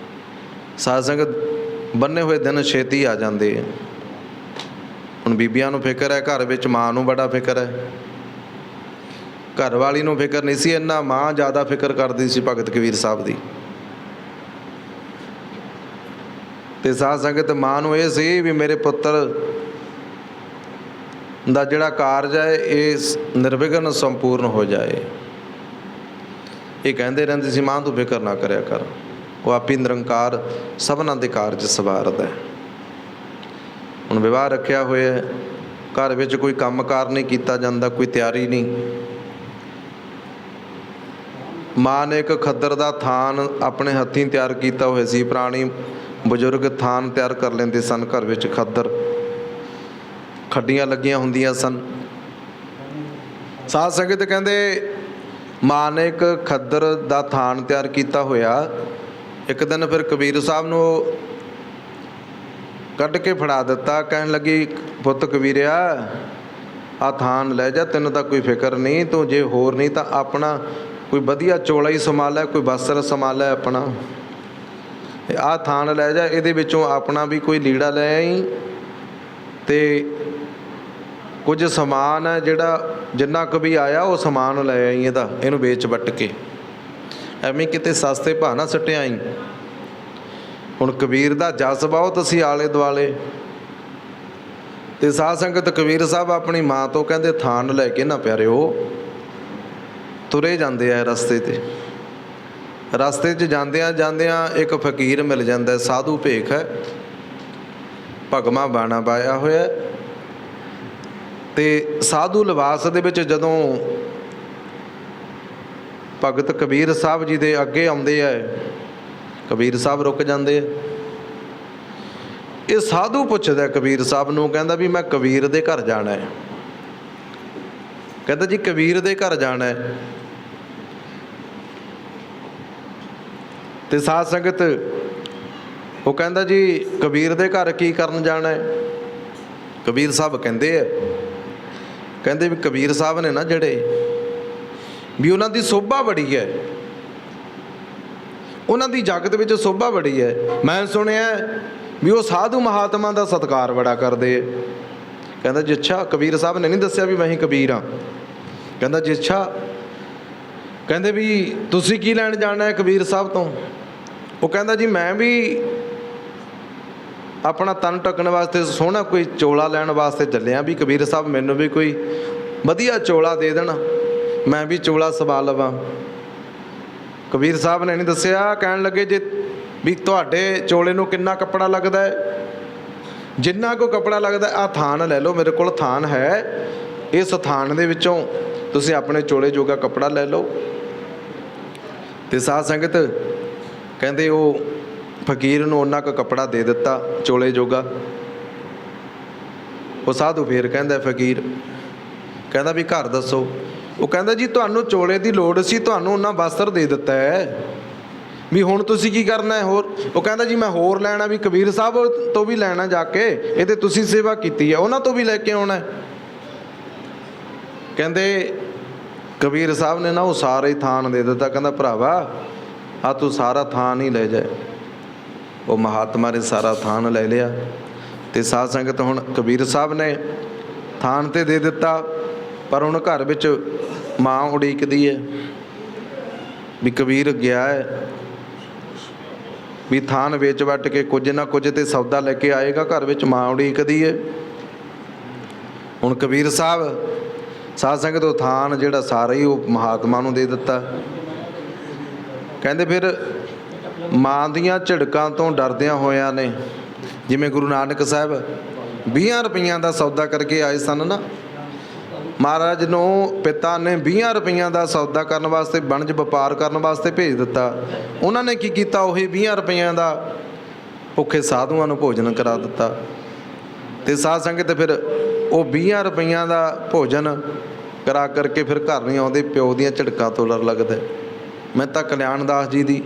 Speaker 1: ਸਾਧ ਸੰਗਤ, ਬੰਨੇ ਹੋਏ ਦਿਨ ਛੇਤੀ ਆ ਜਾਂਦੇ ਆ। ਹੁਣ ਬੀਬੀਆਂ ਨੂੰ ਫਿਕਰ ਹੈ, ਘਰ ਵਿੱਚ ਮਾਂ ਨੂੰ ਬੜਾ ਫਿਕਰ ਹੈ। ਘਰ ਵਾਲੀ ਨੂੰ ਫਿਕਰ ਨਹੀਂ ਸੀ ਇੰਨਾ, ਮਾਂ ਜ਼ਿਆਦਾ ਫਿਕਰ ਕਰਦੀ ਸੀ ਭਗਤ ਕਬੀਰ ਸਾਹਿਬ ਦੀ। ਤੇ ਸਾਧ ਸੰਗਤ, ਮਾਂ ਨੂੰ ਇਹ ਸੀ ਵੀ ਮੇਰੇ ਪੁੱਤਰ ਦਾ ਜਿਹੜਾ ਕਾਰਜ ਹੈ ਇਹ ਨਿਰਵਿਘਨ ਸੰਪੂਰਨ ਹੋ ਜਾਏ। ਇਹ ਕਹਿੰਦੇ ਰਹਿੰਦੇ ਸੀ, ਮਾਂ ਤੂੰ ਫਿਕਰ ਨਾ ਕਰਿਆ ਕਰ, ਉਹ ਆਪੀ ਨਿਰੰਕਾਰ ਸਭਨਾਂ ਦੇ ਕਾਰਜ ਸਵਾਰਦਾ ਹੈ। ਹੁਣ ਵਿਵਾਹ ਰੱਖਿਆ ਹੋਇਆ ਹੈ, ਘਰ ਵਿੱਚ ਕੋਈ ਕੰਮਕਾਰ ਨਹੀਂ ਕੀਤਾ ਜਾਂਦਾ, ਕੋਈ ਤਿਆਰੀ ਨਹੀਂ। ਮਾਂ ਨੇ ਇੱਕ ਖੱਦਰ ਦਾ ਥਾਨ ਆਪਣੇ ਹੱਥੀਂ ਤਿਆਰ ਕੀਤਾ ਹੋਇਆ ਸੀ। ਪੁਰਾਣੀ ਬਜ਼ੁਰਗ ਥਾਨ ਤਿਆਰ ਕਰ ਲੈਂਦੇ ਸਨ ਘਰ ਵਿੱਚ। ਖੱਦਰ ਖੱਡੀਆਂ ਲੱਗੀਆਂ ਹੁੰਦੀਆਂ ਸਨ। ਸਾਧ ਸੰਗਤ ਕਹਿੰਦੇ ਮਾਂ ਨੇ ਇੱਕ ਖੱਦਰ ਦਾ ਥਾਨ ਤਿਆਰ ਕੀਤਾ ਹੋਇਆ। ਇੱਕ ਦਿਨ ਫਿਰ ਕਬੀਰ ਸਾਹਿਬ ਨੂੰ ਕੱਢ ਕੇ ਫੜਾ ਦਿੱਤਾ। ਕਹਿਣ ਲੱਗੀ, ਪੁੱਤ ਕਬੀਰਿਆ, ਆਹ ਥਾਨ ਲੈ ਜਾ, ਤੈਨੂੰ ਤਾਂ ਕੋਈ ਫਿਕਰ ਨਹੀਂ, ਤੂੰ ਜੇ ਹੋਰ ਨਹੀਂ ਤਾਂ ਆਪਣਾ ਕੋਈ ਵਧੀਆ ਚੋਲਾ ਹੀ ਸੰਭਾਲ ਲੈ, ਕੋਈ ਵਸਤਰ ਸੰਭਾਲ ਲੈ ਆਪਣਾ। ਆਹ ਥਾਨ ਲੈ ਜਾ, ਇਹਦੇ ਵਿੱਚੋਂ ਆਪਣਾ ਵੀ ਕੋਈ ਲੀੜਾ ਲੈ ਆਈ ਤੇ ਕੁਝ ਸਮਾਨ ਹੈ ਜਿਹੜਾ ਜਿੰਨਾ ਕੁ ਵੀ ਆਇਆ ਉਹ ਸਮਾਨ ਲੈ ਆਈ, ਇਹਨੂੰ ਵੇਚ ਵੱਟ ਕੇ, ਐਵੇਂ ਕਿਤੇ ਸਸਤੇ ਭਾਅ ਨਾ ਸੱਟਿਆ ਆਈ। ਹੁਣ ਕਬੀਰ ਦਾ ਜਸ ਬਹੁਤ ਸੀ ਆਲੇ ਦੁਆਲੇ। ਤੇ ਸਾਧ ਸੰਗਤ, ਕਬੀਰ ਸਾਹਿਬ ਆਪਣੀ ਮਾਂ ਤੋਂ ਕਹਿੰਦੇ ਥਾਨ ਲੈ ਕੇ ਨਾ ਪਿਆਰਿਓ ਤੁਰੇ ਜਾਂਦੇ ਆ ਰਸਤੇ ਤੇ। ਰਸਤੇ 'ਚ ਜਾਂਦਿਆਂ ਜਾਂਦਿਆਂ ਇੱਕ ਫਕੀਰ ਮਿਲ ਜਾਂਦਾ, ਸਾਧੂ ਭੇਖ ਹੈ, ਭਗਮਾ ਬਾਣਾ ਪਾਇਆ ਹੋਇਆ ਤੇ ਸਾਧੂ ਲਿਬਾਸ ਦੇ ਵਿੱਚ ਜਦੋਂ ਭਗਤ ਕਬੀਰ ਸਾਹਿਬ ਜੀ ਦੇ ਅੱਗੇ ਆਉਂਦੇ ਆ, ਕਬੀਰ ਸਾਹਿਬ ਰੁਕ ਜਾਂਦੇ ਆ। ਇਹ ਸਾਧੂ ਪੁੱਛਦਾ ਕਬੀਰ ਸਾਹਿਬ ਨੂੰ, ਕਹਿੰਦਾ ਵੀ ਮੈਂ ਕਬੀਰ ਦੇ ਘਰ ਜਾਣਾ ਹੈ। ਕਹਿੰਦਾ ਜੀ ਕਬੀਰ ਦੇ ਘਰ ਜਾਣਾ ਹੈ। ਤੇ ਸਾਧ ਸੰਗਤ, ਉਹ ਕਹਿੰਦਾ ਜੀ ਕਬੀਰ ਦੇ ਘਰ ਕੀ ਕਰਨ ਜਾਣਾ ਹੈ? ਕਬੀਰ ਸਾਹਿਬ ਕਹਿੰਦੇ ਵੀ ਕਬੀਰ ਸਾਹਿਬ ਨੇ ਨਾ ਜਿਹੜੇ, ਵੀ ਉਹਨਾਂ ਦੀ ਸੋਭਾ ਬੜੀ ਹੈ, ਉਹਨਾਂ ਦੀ ਜਗਤ ਵਿੱਚ ਸੋਭਾ ਬੜੀ ਹੈ। ਮੈਂ ਸੁਣਿਆ ਵੀ ਉਹ ਸਾਧੂ ਮਹਾਤਮਾ ਦਾ ਸਤਿਕਾਰ ਬੜਾ ਕਰਦੇ। ਕਹਿੰਦਾ ਜੀ ਅੱਛਾ। ਕਬੀਰ ਸਾਹਿਬ ਨੇ ਨਹੀਂ ਦੱਸਿਆ ਵੀ ਮੈਂ ਹੀ ਕਬੀਰ ਹਾਂ। ਕਹਿੰਦਾ ਜੀ ਅੱਛਾ। ਕਹਿੰਦੇ ਵੀ ਤੁਸੀਂ ਕੀ ਲੈਣ ਜਾਣਾ ਹੈ ਕਬੀਰ ਸਾਹਿਬ ਤੋਂ? ਉਹ ਕਹਿੰਦਾ ਜੀ ਮੈਂ ਵੀ ਆਪਣਾ ਤਨ ਢੱਕਣ ਵਾਸਤੇ ਸੋਹਣਾ ਕੋਈ ਚੋਲਾ ਲੈਣ ਵਾਸਤੇ ਚੱਲਿਆ, ਵੀ ਕਬੀਰ ਸਾਹਿਬ ਮੈਨੂੰ ਵੀ ਕੋਈ ਵਧੀਆ ਚੋਲਾ ਦੇ ਦੇਣ, ਮੈਂ ਵੀ ਚੋਲਾ ਸਵਾ ਲਵਾਂ। ਕਬੀਰ ਸਾਹਿਬ ਨੇ ਨਹੀਂ ਦੱਸਿਆ। ਕਹਿਣ ਲੱਗੇ ਜੇ ਵੀ ਤੁਹਾਡੇ ਚੋਲੇ ਨੂੰ ਕਿੰਨਾ ਕੱਪੜਾ ਲੱਗਦਾ ਹੈ? ਜਿੰਨਾ ਕੋ ਕੱਪੜਾ ਲੱਗਦਾ ਆਹ ਥਾਨ ਲੈ ਲਓ, ਮੇਰੇ ਕੋਲ ਥਾਨ ਹੈ, ਇਸ ਥਾਨ ਦੇ ਵਿੱਚੋਂ ਤੁਸੀਂ ਆਪਣੇ ਚੋਲੇ ਜੋਗਾ ਕੱਪੜਾ ਲੈ ਲਓ। ਤੇ ਸਾਧ ਸੰਗਤ ਕਹਿੰਦੇ ਉਹ ਫਕੀਰ ਨੂੰ ਉਹਨਾਂ ਕੁ ਕੱਪੜਾ ਦੇ ਦਿੱਤਾ ਚੋਲੇ ਜੋਗਾ। ਉਹ ਸਾਧੂ ਫੇਰ ਕਹਿੰਦਾ, ਫਕੀਰ ਕਹਿੰਦਾ ਵੀ ਘਰ ਦੱਸੋ। ਉਹ ਕਹਿੰਦਾ ਜੀ ਤੁਹਾਨੂੰ ਚੋਲੇ ਦੀ ਲੋੜ ਸੀ, ਤੁਹਾਨੂੰ ਉਹਨਾਂ ਵਸਤਰ ਦੇ ਦਿੱਤਾ ਹੈ, ਵੀ ਹੁਣ ਤੁਸੀਂ ਕੀ ਕਰਨਾ ਹੈ ਹੋਰ? ਉਹ ਕਹਿੰਦਾ ਜੀ ਮੈਂ ਹੋਰ ਲੈਣਾ, ਵੀ ਕਬੀਰ ਸਾਹਿਬ ਤੋਂ ਵੀ ਲੈਣਾ ਜਾ ਕੇ, ਇਹ ਤੇ ਤੁਸੀਂ ਸੇਵਾ ਕੀਤੀ ਹੈ, ਉਹਨਾਂ ਤੋਂ ਵੀ ਲੈ ਕੇ ਆਉਣਾ। ਕਹਿੰਦੇ ਕਬੀਰ ਸਾਹਿਬ ਨੇ ਨਾ ਉਹ ਸਾਰਾ ਹੀ ਥਾਨ ਦੇ ਦਿੱਤਾ। ਕਹਿੰਦਾ ਭਰਾਵਾ ਆ ਤੂੰ ਸਾਰਾ ਥਾਨ ਹੀ ਲੈ ਜਾ। ਉਹ ਮਹਾਤਮਾ ਨੇ ਸਾਰਾ ਥਾਨ ਲੈ ਲਿਆ। ਤੇ ਸਾਧ ਸੰਗਤ, ਹੁਣ ਕਬੀਰ ਸਾਹਿਬ ਨੇ ਥਾਨ ਤੇ ਦੇ ਦਿੱਤਾ, ਪਰ ਹੁਣ ਘਰ ਵਿੱਚ ਮਾਂ ਉਡੀਕਦੀ ਹੈ ਵੀ ਕਬੀਰ ਗਿਆ ਹੈ, ਵੀ ਥਾਨ ਵੇਚ ਵੱਟ ਕੇ ਕੁਝ ਨਾ ਕੁਝ ਤੇ ਸੌਦਾ ਲੈ ਕੇ ਆਏਗਾ। ਘਰ ਵਿੱਚ ਮਾਂ ਉਡੀਕਦੀ ਹੈ। ਹੁਣ ਕਬੀਰ ਸਾਹਿਬ, ਸਾਧ ਸੰਗਤ, ਉਹ ਥਾਨ ਜਿਹੜਾ ਸਾਰਾ ਹੀ ਉਹ ਮਹਾਤਮਾ ਨੂੰ ਦੇ ਦਿੱਤਾ। ਕਹਿੰਦੇ ਫਿਰ ਮਾਂ ਦੀਆਂ ਝਿੜਕਾਂ ਤੋਂ ਡਰਦਿਆਂ ਹੋਇਆਂ ਨੇ, ਜਿਵੇਂ ਗੁਰੂ ਨਾਨਕ ਸਾਹਿਬ 20 ਰੁਪਈਆਂ ਦਾ ਸੌਦਾ ਕਰਕੇ ਆਏ ਸਨ ਨਾ, ਮਹਾਰਾਜ ਨੂੰ ਪਿਤਾ ਨੇ 20 ਰੁਪਈਆਂ ਦਾ ਸੌਦਾ ਕਰਨ ਵਾਸਤੇ, ਵਣਜ ਵਪਾਰ ਕਰਨ ਵਾਸਤੇ ਭੇਜ ਦਿੱਤਾ। ਉਹਨਾਂ ਨੇ ਕੀ ਕੀਤਾ, ਉਹੀ 20 ਰੁਪਈਆਂ ਦਾ ਭੁੱਖੇ ਸਾਧੂਆਂ ਨੂੰ ਭੋਜਨ ਕਰਾ ਦਿੱਤਾ। ਤੇ ਸਾਧ ਸੰਗਤ ਫਿਰ ਉਹ 20 ਰੁਪਈਆਂ ਦਾ ਭੋਜਨ ਕਰਾ ਕਰਕੇ ਫਿਰ ਘਰ ਨਹੀਂ ਆਉਂਦੇ, ਪਿਓ ਦੀਆਂ ਝਿੜਕਾਂ ਤੋਂ ਡਰ ਲੱਗਦਾ। ਮੈਂ ਤਾਂ ਕਲਿਆਣ ਦਾਸ ਜੀ ਦੀ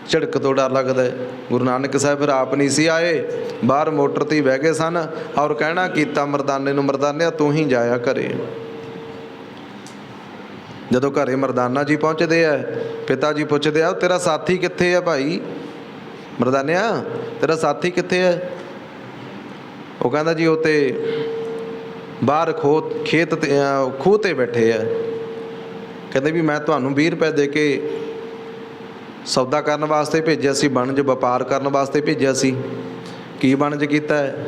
Speaker 1: ਝਿੜਕ ਤੋਂ ਡਰ ਲੱਗਦਾ ਹੈ। ਗੁਰੂ ਨਾਨਕ ਸਾਹਿਬ ਫਿਰ ਆਪ ਨਹੀਂ ਸੀ ਆਏ, ਬਾਹਰ ਮੋਟਰ 'ਤੇ ਹੀ ਬਹਿ ਗਏ ਸਨ ਔਰ ਕਹਿਣਾ ਕੀਤਾ ਮਰਦਾਨੇ ਨੂੰ, ਮਰਦਾਨਿਆ ਤੂੰ ਹੀ ਜਾਇਆ ਘਰੇ। ਜਦੋਂ ਘਰੇ ਮਰਦਾਨਾ ਜੀ ਪਹੁੰਚਦੇ ਆ, ਪਿਤਾ ਜੀ ਪੁੱਛਦੇ ਆ ਤੇਰਾ ਸਾਥੀ ਕਿੱਥੇ ਆ ਭਾਈ? ਮਰਦਾਨਿਆ ਤੇਰਾ ਸਾਥੀ ਕਿੱਥੇ ਹੈ? ਉਹ ਕਹਿੰਦਾ ਜੀ ਉਹ ਤੇ ਬਾਹਰ ਖੇਤ ਤੇ ਖੂਹ 'ਤੇ ਬੈਠੇ ਆ। ਕਹਿੰਦੇ ਵੀ ਮੈਂ ਤੁਹਾਨੂੰ 20 ਰੁਪਏ ਦੇ ਕੇ ਸੌਦਾ ਕਰਨ ਵਾਸਤੇ ਭੇਜਿਆ ਸੀ, ਵਣਜ ਵਪਾਰ ਕਰਨ ਵਾਸਤੇ ਭੇਜਿਆ ਸੀ। ਕੀ ਵਣਜ ਕੀਤਾ ਹੈ?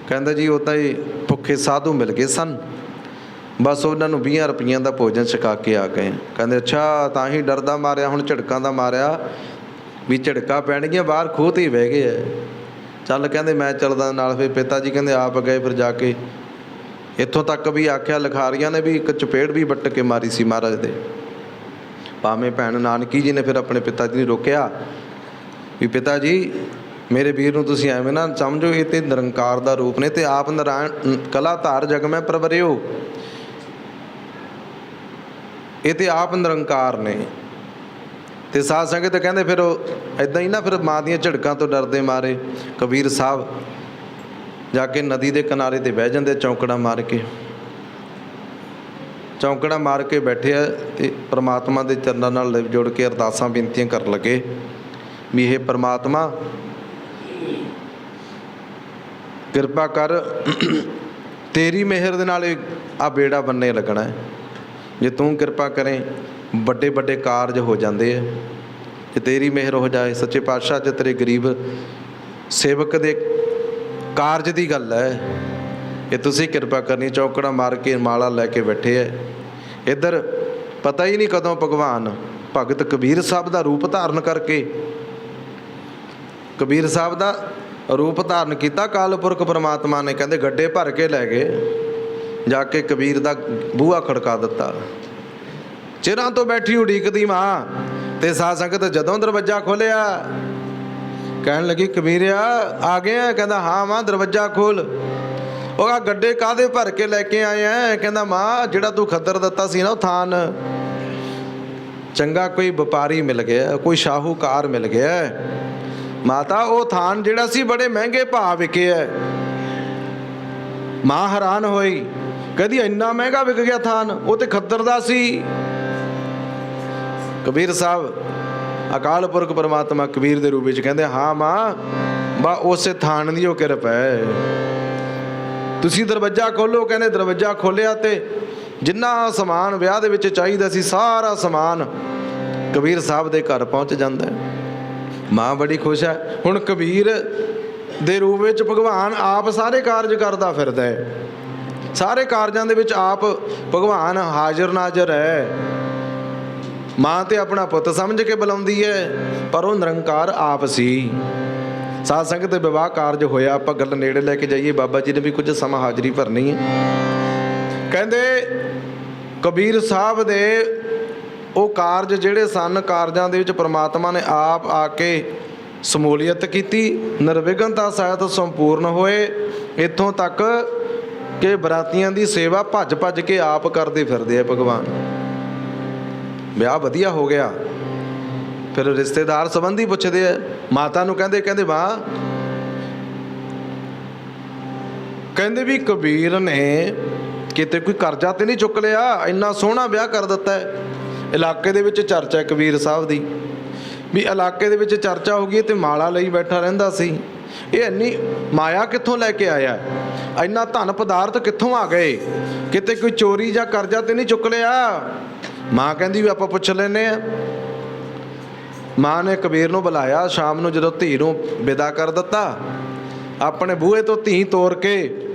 Speaker 1: ਕਹਿੰਦਾ ਜੀ ਉਹ ਤਾਂ ਇਹ ਭੁੱਖੇ ਸਾਧੂ ਮਿਲ ਗਏ ਸਨ, ਬਸ ਉਹਨਾਂ ਨੂੰ 20 ਰੁਪਈਆਂ ਦਾ ਭੋਜਨ ਛਕਾ ਕੇ ਆ ਗਏ। ਕਹਿੰਦੇ ਅੱਛਾ, ਤਾਂ ਹੀ ਡਰਦਾ ਮਾਰਿਆ ਹੁਣ ਝਿੜਕਾਂ ਦਾ ਮਾਰਿਆ ਵੀ ਝਿੜਕਾਂ ਪੈਣਗੀਆਂ, ਬਾਹਰ ਖੂਹ 'ਤੇ ਹੀ ਬਹਿ ਗਏ ਹੈ। ਚੱਲ ਕਹਿੰਦੇ ਮੈਂ ਚੱਲਦਾ ਨਾਲ। ਫਿਰ ਪਿਤਾ ਜੀ ਕਹਿੰਦੇ ਆਪ ਗਏ, ਫਿਰ ਜਾ ਕੇ ਇੱਥੋਂ ਤੱਕ ਵੀ ਆਖਿਆ ਲਿਖਾਰੀਆਂ ਨੇ ਵੀ ਇੱਕ ਚਪੇੜ ਵੀ ਵੱਟ ਕੇ ਮਾਰੀ ਸੀ ਮਹਾਰਾਜ ਦੇ। ਭਾਵੇਂ ਭੈਣ ਨਾਨਕੀ ਜੀ ਨੇ ਫਿਰ ਆਪਣੇ ਪਿਤਾ ਜੀ ਨੂੰ ਰੋਕਿਆ ਵੀ ਪਿਤਾ ਜੀ ਮੇਰੇ ਵੀਰ ਨੂੰ ਤੁਸੀਂ ਐਵੇਂ ਨਾ ਸਮਝੋ, ਇਹ ਤੇ ਨਿਰੰਕਾਰ ਦਾ ਰੂਪ ਨੇ ਤੇ ਆਪ ਨਾਰਾਇਣ ਕਲਾ ਧਾਰ ਜਗ ਮੈਂ ਪ੍ਰਵਰਿਓ, ਇਹ ਤੇ ਆਪ ਨਿਰੰਕਾਰ ਨੇ। ਤੇ ਸਾਧ ਸੰਗਤ ਕਹਿੰਦੇ ਫਿਰ ਉਹ ਇੱਦਾਂ ਹੀ ਨਾ, ਫਿਰ ਮਾਂ ਦੀਆਂ ਝਿੜਕਾਂ ਤੋਂ ਡਰਦੇ ਮਾਰੇ ਕਬੀਰ ਸਾਹਿਬ ਜਾ ਕੇ ਨਦੀ ਦੇ ਕਿਨਾਰੇ 'ਤੇ ਬਹਿ ਜਾਂਦੇ, ਚੌਂਕੜਾ ਮਾਰ ਕੇ। ਚੌਂਕੜਾ ਮਾਰ ਕੇ ਬੈਠੇ ਆ ਤੇ ਪਰਮਾਤਮਾ ਦੇ ਚਰਨਾਂ ਨਾਲ ਲਿਵ ਜੁੜ ਕੇ ਅਰਦਾਸਾਂ ਬੇਨਤੀਆਂ ਕਰਨ ਲੱਗੇ ਵੀ ਇਹ ਪਰਮਾਤਮਾ ਕਿਰਪਾ ਕਰ, ਤੇਰੀ ਮਿਹਰ ਦੇ ਨਾਲ ਆ ਬੇੜਾ ਬੰਨੇ ਲੱਗਣਾ ਹੈ। ਜੇ ਤੂੰ ਕਿਰਪਾ ਕਰੇ ਵੱਡੇ ਵੱਡੇ ਕਾਰਜ ਹੋ ਜਾਂਦੇ ਹੈ। ਜੇ ਤੇਰੀ ਮਿਹਰ ਹੋ ਜਾਏ ਸੱਚੇ ਪਾਤਸ਼ਾਹ, 'ਚ ਤੇਰੇ ਗਰੀਬ ਸੇਵਕ ਦੇ ਕਾਰਜ ਦੀ ਗੱਲ ਹੈ, ਇਹ ਤੁਸੀਂ ਕਿਰਪਾ ਕਰਨੀ। ਚੌਕੜਾ ਮਾਰ ਕੇ ਮਾਲਾ ਲੈ ਕੇ ਬੈਠੇ ਹੈ। ਇੱਧਰ ਪਤਾ ਹੀ ਨਹੀਂ ਕਦੋਂ ਭਗਵਾਨ ਭਗਤ ਕਬੀਰ ਸਾਹਿਬ ਦਾ ਰੂਪ ਧਾਰਨ ਕਰਕੇ, ਕਬੀਰ ਸਾਹਿਬ ਦਾ ਰੂਪ ਧਾਰਨ ਕੀਤਾ ਅਕਾਲ ਪੁਰਖ ਪਰਮਾਤਮਾ ਨੇ। ਕਹਿੰਦੇ ਗੱਡੇ ਭਰ ਕੇ ਲੈ ਗਏ, ਜਾ ਕੇ ਕਬੀਰ ਦਾ ਬੂਹਾ ਖੜਕਾ ਦਿੱਤਾ। ਚਿਰਾਂ ਤੋਂ ਬੈਠੀ ਉਡੀਕਦੀ ਮਾਂ ਤੇ ਸਾਧ ਸੰਗਤ ਜਦੋਂ ਦਰਵਾਜ਼ਾ ਖੋਲ੍ਹਿਆ, ਕਹਿਣ ਲੱਗੀ ਕਬੀਰਿਆ ਆ ਗਿਆ? ਕਹਿੰਦਾ ਹਾਂ ਮਾਂ ਦਰਵਾਜ਼ਾ ਖੋਲ। ਉਹ ਆ ਗੱਡੇ ਕਾਹਦੇ ਭਰ ਕੇ ਲੈ ਕੇ ਆਏ ਆ? ਕਹਿੰਦਾ ਮਾਂ ਜਿਹੜਾ ਤੂੰ ਖੱਦਰ ਦਿੱਤਾ ਸੀ ਨਾ ਉਹ ਥਾਨ, ਚੰਗਾ ਕੋਈ ਵਪਾਰੀ ਮਿਲ ਗਿਆ, ਕੋਈ ਸ਼ਾਹੂਕਾਰ ਮਿਲ ਗਿਆ ਮਾਤਾ, ਉਹ ਥਾਨ ਜਿਹੜਾ ਸੀ ਬੜੇ ਮਹਿੰਗੇ ਭਾਅ ਵਿਕਿਆ। ਮਾਂ ਹੈਰਾਨ ਹੋਈ, ਕਹਿੰਦੀ ਇੰਨਾ ਮਹਿੰਗਾ ਵਿਕ ਗਿਆ ਥਾਨ? ਉਹ ਤੇ ਖੱਦਰ ਦਾ ਸੀ। ਕਬੀਰ ਸਾਹਿਬ ਅਕਾਲ ਪੁਰਖ ਪਰਮਾਤਮਾ ਕਬੀਰ ਦੇ ਰੂਪ ਵਿੱਚ ਕਹਿੰਦੇ ਹਾਂ ਮਾਂ, ਬਾ ਉਸੇ ਥਾਨ ਦੀ ਉਹ ਕਿਰਪਾ ਹੈ, ਤੁਸੀਂ ਦਰਵਾਜ਼ਾ ਖੋਲੋ। ਕਹਿੰਦੇ ਦਰਵਾਜ਼ਾ ਖੋਲ੍ਹਿਆ ਤੇ ਜਿੰਨਾ ਸਮਾਨ ਵਿਆਹ ਦੇ ਵਿੱਚ ਚਾਹੀਦਾ ਸੀ ਸਾਰਾ ਸਮਾਨ ਕਬੀਰ ਸਾਹਿਬ ਦੇ ਘਰ ਪਹੁੰਚ ਜਾਂਦਾ ਹੈ। ਮਾਂ ਬੜੀ ਖੁਸ਼ ਹੈ। ਹੁਣ ਕਬੀਰ ਦੇ ਰੂਪ ਵਿੱਚ ਭਗਵਾਨ ਆਪ ਸਾਰੇ ਕਾਰਜ ਕਰਦਾ ਫਿਰਦਾ ਹੈ, ਸਾਰੇ ਕਾਰਜਾਂ ਦੇ ਵਿੱਚ ਆਪ ਭਗਵਾਨ ਹਾਜ਼ਰ ਨਾਜ਼ਰ ਹੈ। ਮਾਂ ਤੇ ਆਪਣਾ ਪੁੱਤ ਸਮਝ ਕੇ ਬੁਲਾਉਂਦੀ ਹੈ, ਪਰ ਉਹ ਨਿਰੰਕਾਰ ਆਪ ਸੀ। ਸਾਧ ਸੰਗਤ ਦੇ ਵਿਵਾਹ ਕਾਰਜ ਹੋਇਆ, ਆਪਾਂ ਗੱਲ ਨੇੜੇ ਲੈ ਕੇ ਜਾਈਏ। ਬਾਬਾ ਜੀ ਨੇ ਵੀ ਕੁਝ ਸਮਾਂ ਹਾਜ਼ਰੀ ਭਰਨੀ ਹੈ। ਕਹਿੰਦੇ ਕਬੀਰ ਸਾਹਿਬ ਦੇ ਉਹ ਕਾਰਜ ਜਿਹੜੇ ਸਨ, ਕਾਰਜਾਂ ਦੇ ਵਿੱਚ ਪ੍ਰਮਾਤਮਾ ਨੇ ਆਪ ਆ ਕੇ ਸਮੂਲੀਅਤ ਕੀਤੀ, ਨਿਰਵਿਘਨਤਾ ਸਹਿਤ ਸੰਪੂਰਨ ਹੋਏ। ਇੱਥੋਂ ਤੱਕ ਕਿ ਬਰਾਤੀਆਂ ਦੀ ਸੇਵਾ ਭੱਜ ਭੱਜ ਕੇ ਆਪ ਕਰਦੇ ਫਿਰਦੇ ਆ ਭਗਵਾਨ। ਵਿਆਹ ਵਧੀਆ ਹੋ ਗਿਆ। ਫਿਰ ਰਿਸ਼ਤੇਦਾਰ ਸੰਬੰਧੀ ਪੁੱਛਦੇ ਆ ਮਾਤਾ ਨੂੰ, ਕਹਿੰਦੇ ਮਾਂ, ਕਹਿੰਦੇ ਵੀ ਕਬੀਰ ਨੇ ਕਿਤੇ ਕੋਈ ਕਰਜ਼ਾ ਤੇ ਨਹੀਂ ਚੁੱਕ ਲਿਆ, ਇੰਨਾ ਸੋਹਣਾ ਵਿਆਹ ਕਰ ਦਿੱਤਾ ਹੈ। ਇਲਾਕੇ ਦੇ ਵਿੱਚ ਚਰਚਾ ਹੈ ਕਬੀਰ ਸਾਹਿਬ ਦੀ, ਵੀ ਇਲਾਕੇ ਦੇ ਵਿੱਚ ਚਰਚਾ ਹੋ ਗਈ ਤੇ ਮਾਲਾ ਲਈ ਬੈਠਾ ਰਹਿੰਦਾ ਸੀ। ਇਹ ਇੰਨੀ ਮਾਇਆ ਕਿੱਥੋਂ ਲੈ ਕੇ ਆਇਆ, ਇੰਨਾ ਧਨ ਪਦਾਰਥ ਕਿੱਥੋਂ ਆ ਗਏ, ਕਿਤੇ ਕੋਈ ਚੋਰੀ ਜਾਂ ਕਰਜ਼ਾ ਤੇ ਨਹੀਂ ਚੁੱਕ ਲਿਆ? ਮਾਂ ਕਹਿੰਦੀ ਵੀ ਆਪਾਂ ਪੁੱਛ ਲੈਂਦੇ ਹਾਂ। ਮਾਂ ਨੇ ਕਬੀਰ ਨੂੰ ਬੁਲਾਇਆ। ਸ਼ਾਮ ਨੂੰ ਜਦੋਂ ਧੀ ਨੂੰ ਵਿਦਾ ਕਰ ਦਿੱਤਾ, ਆਪਣੇ ਬੂਹੇ ਤੋਂ ਧੀ ਤੋਰ ਕੇ,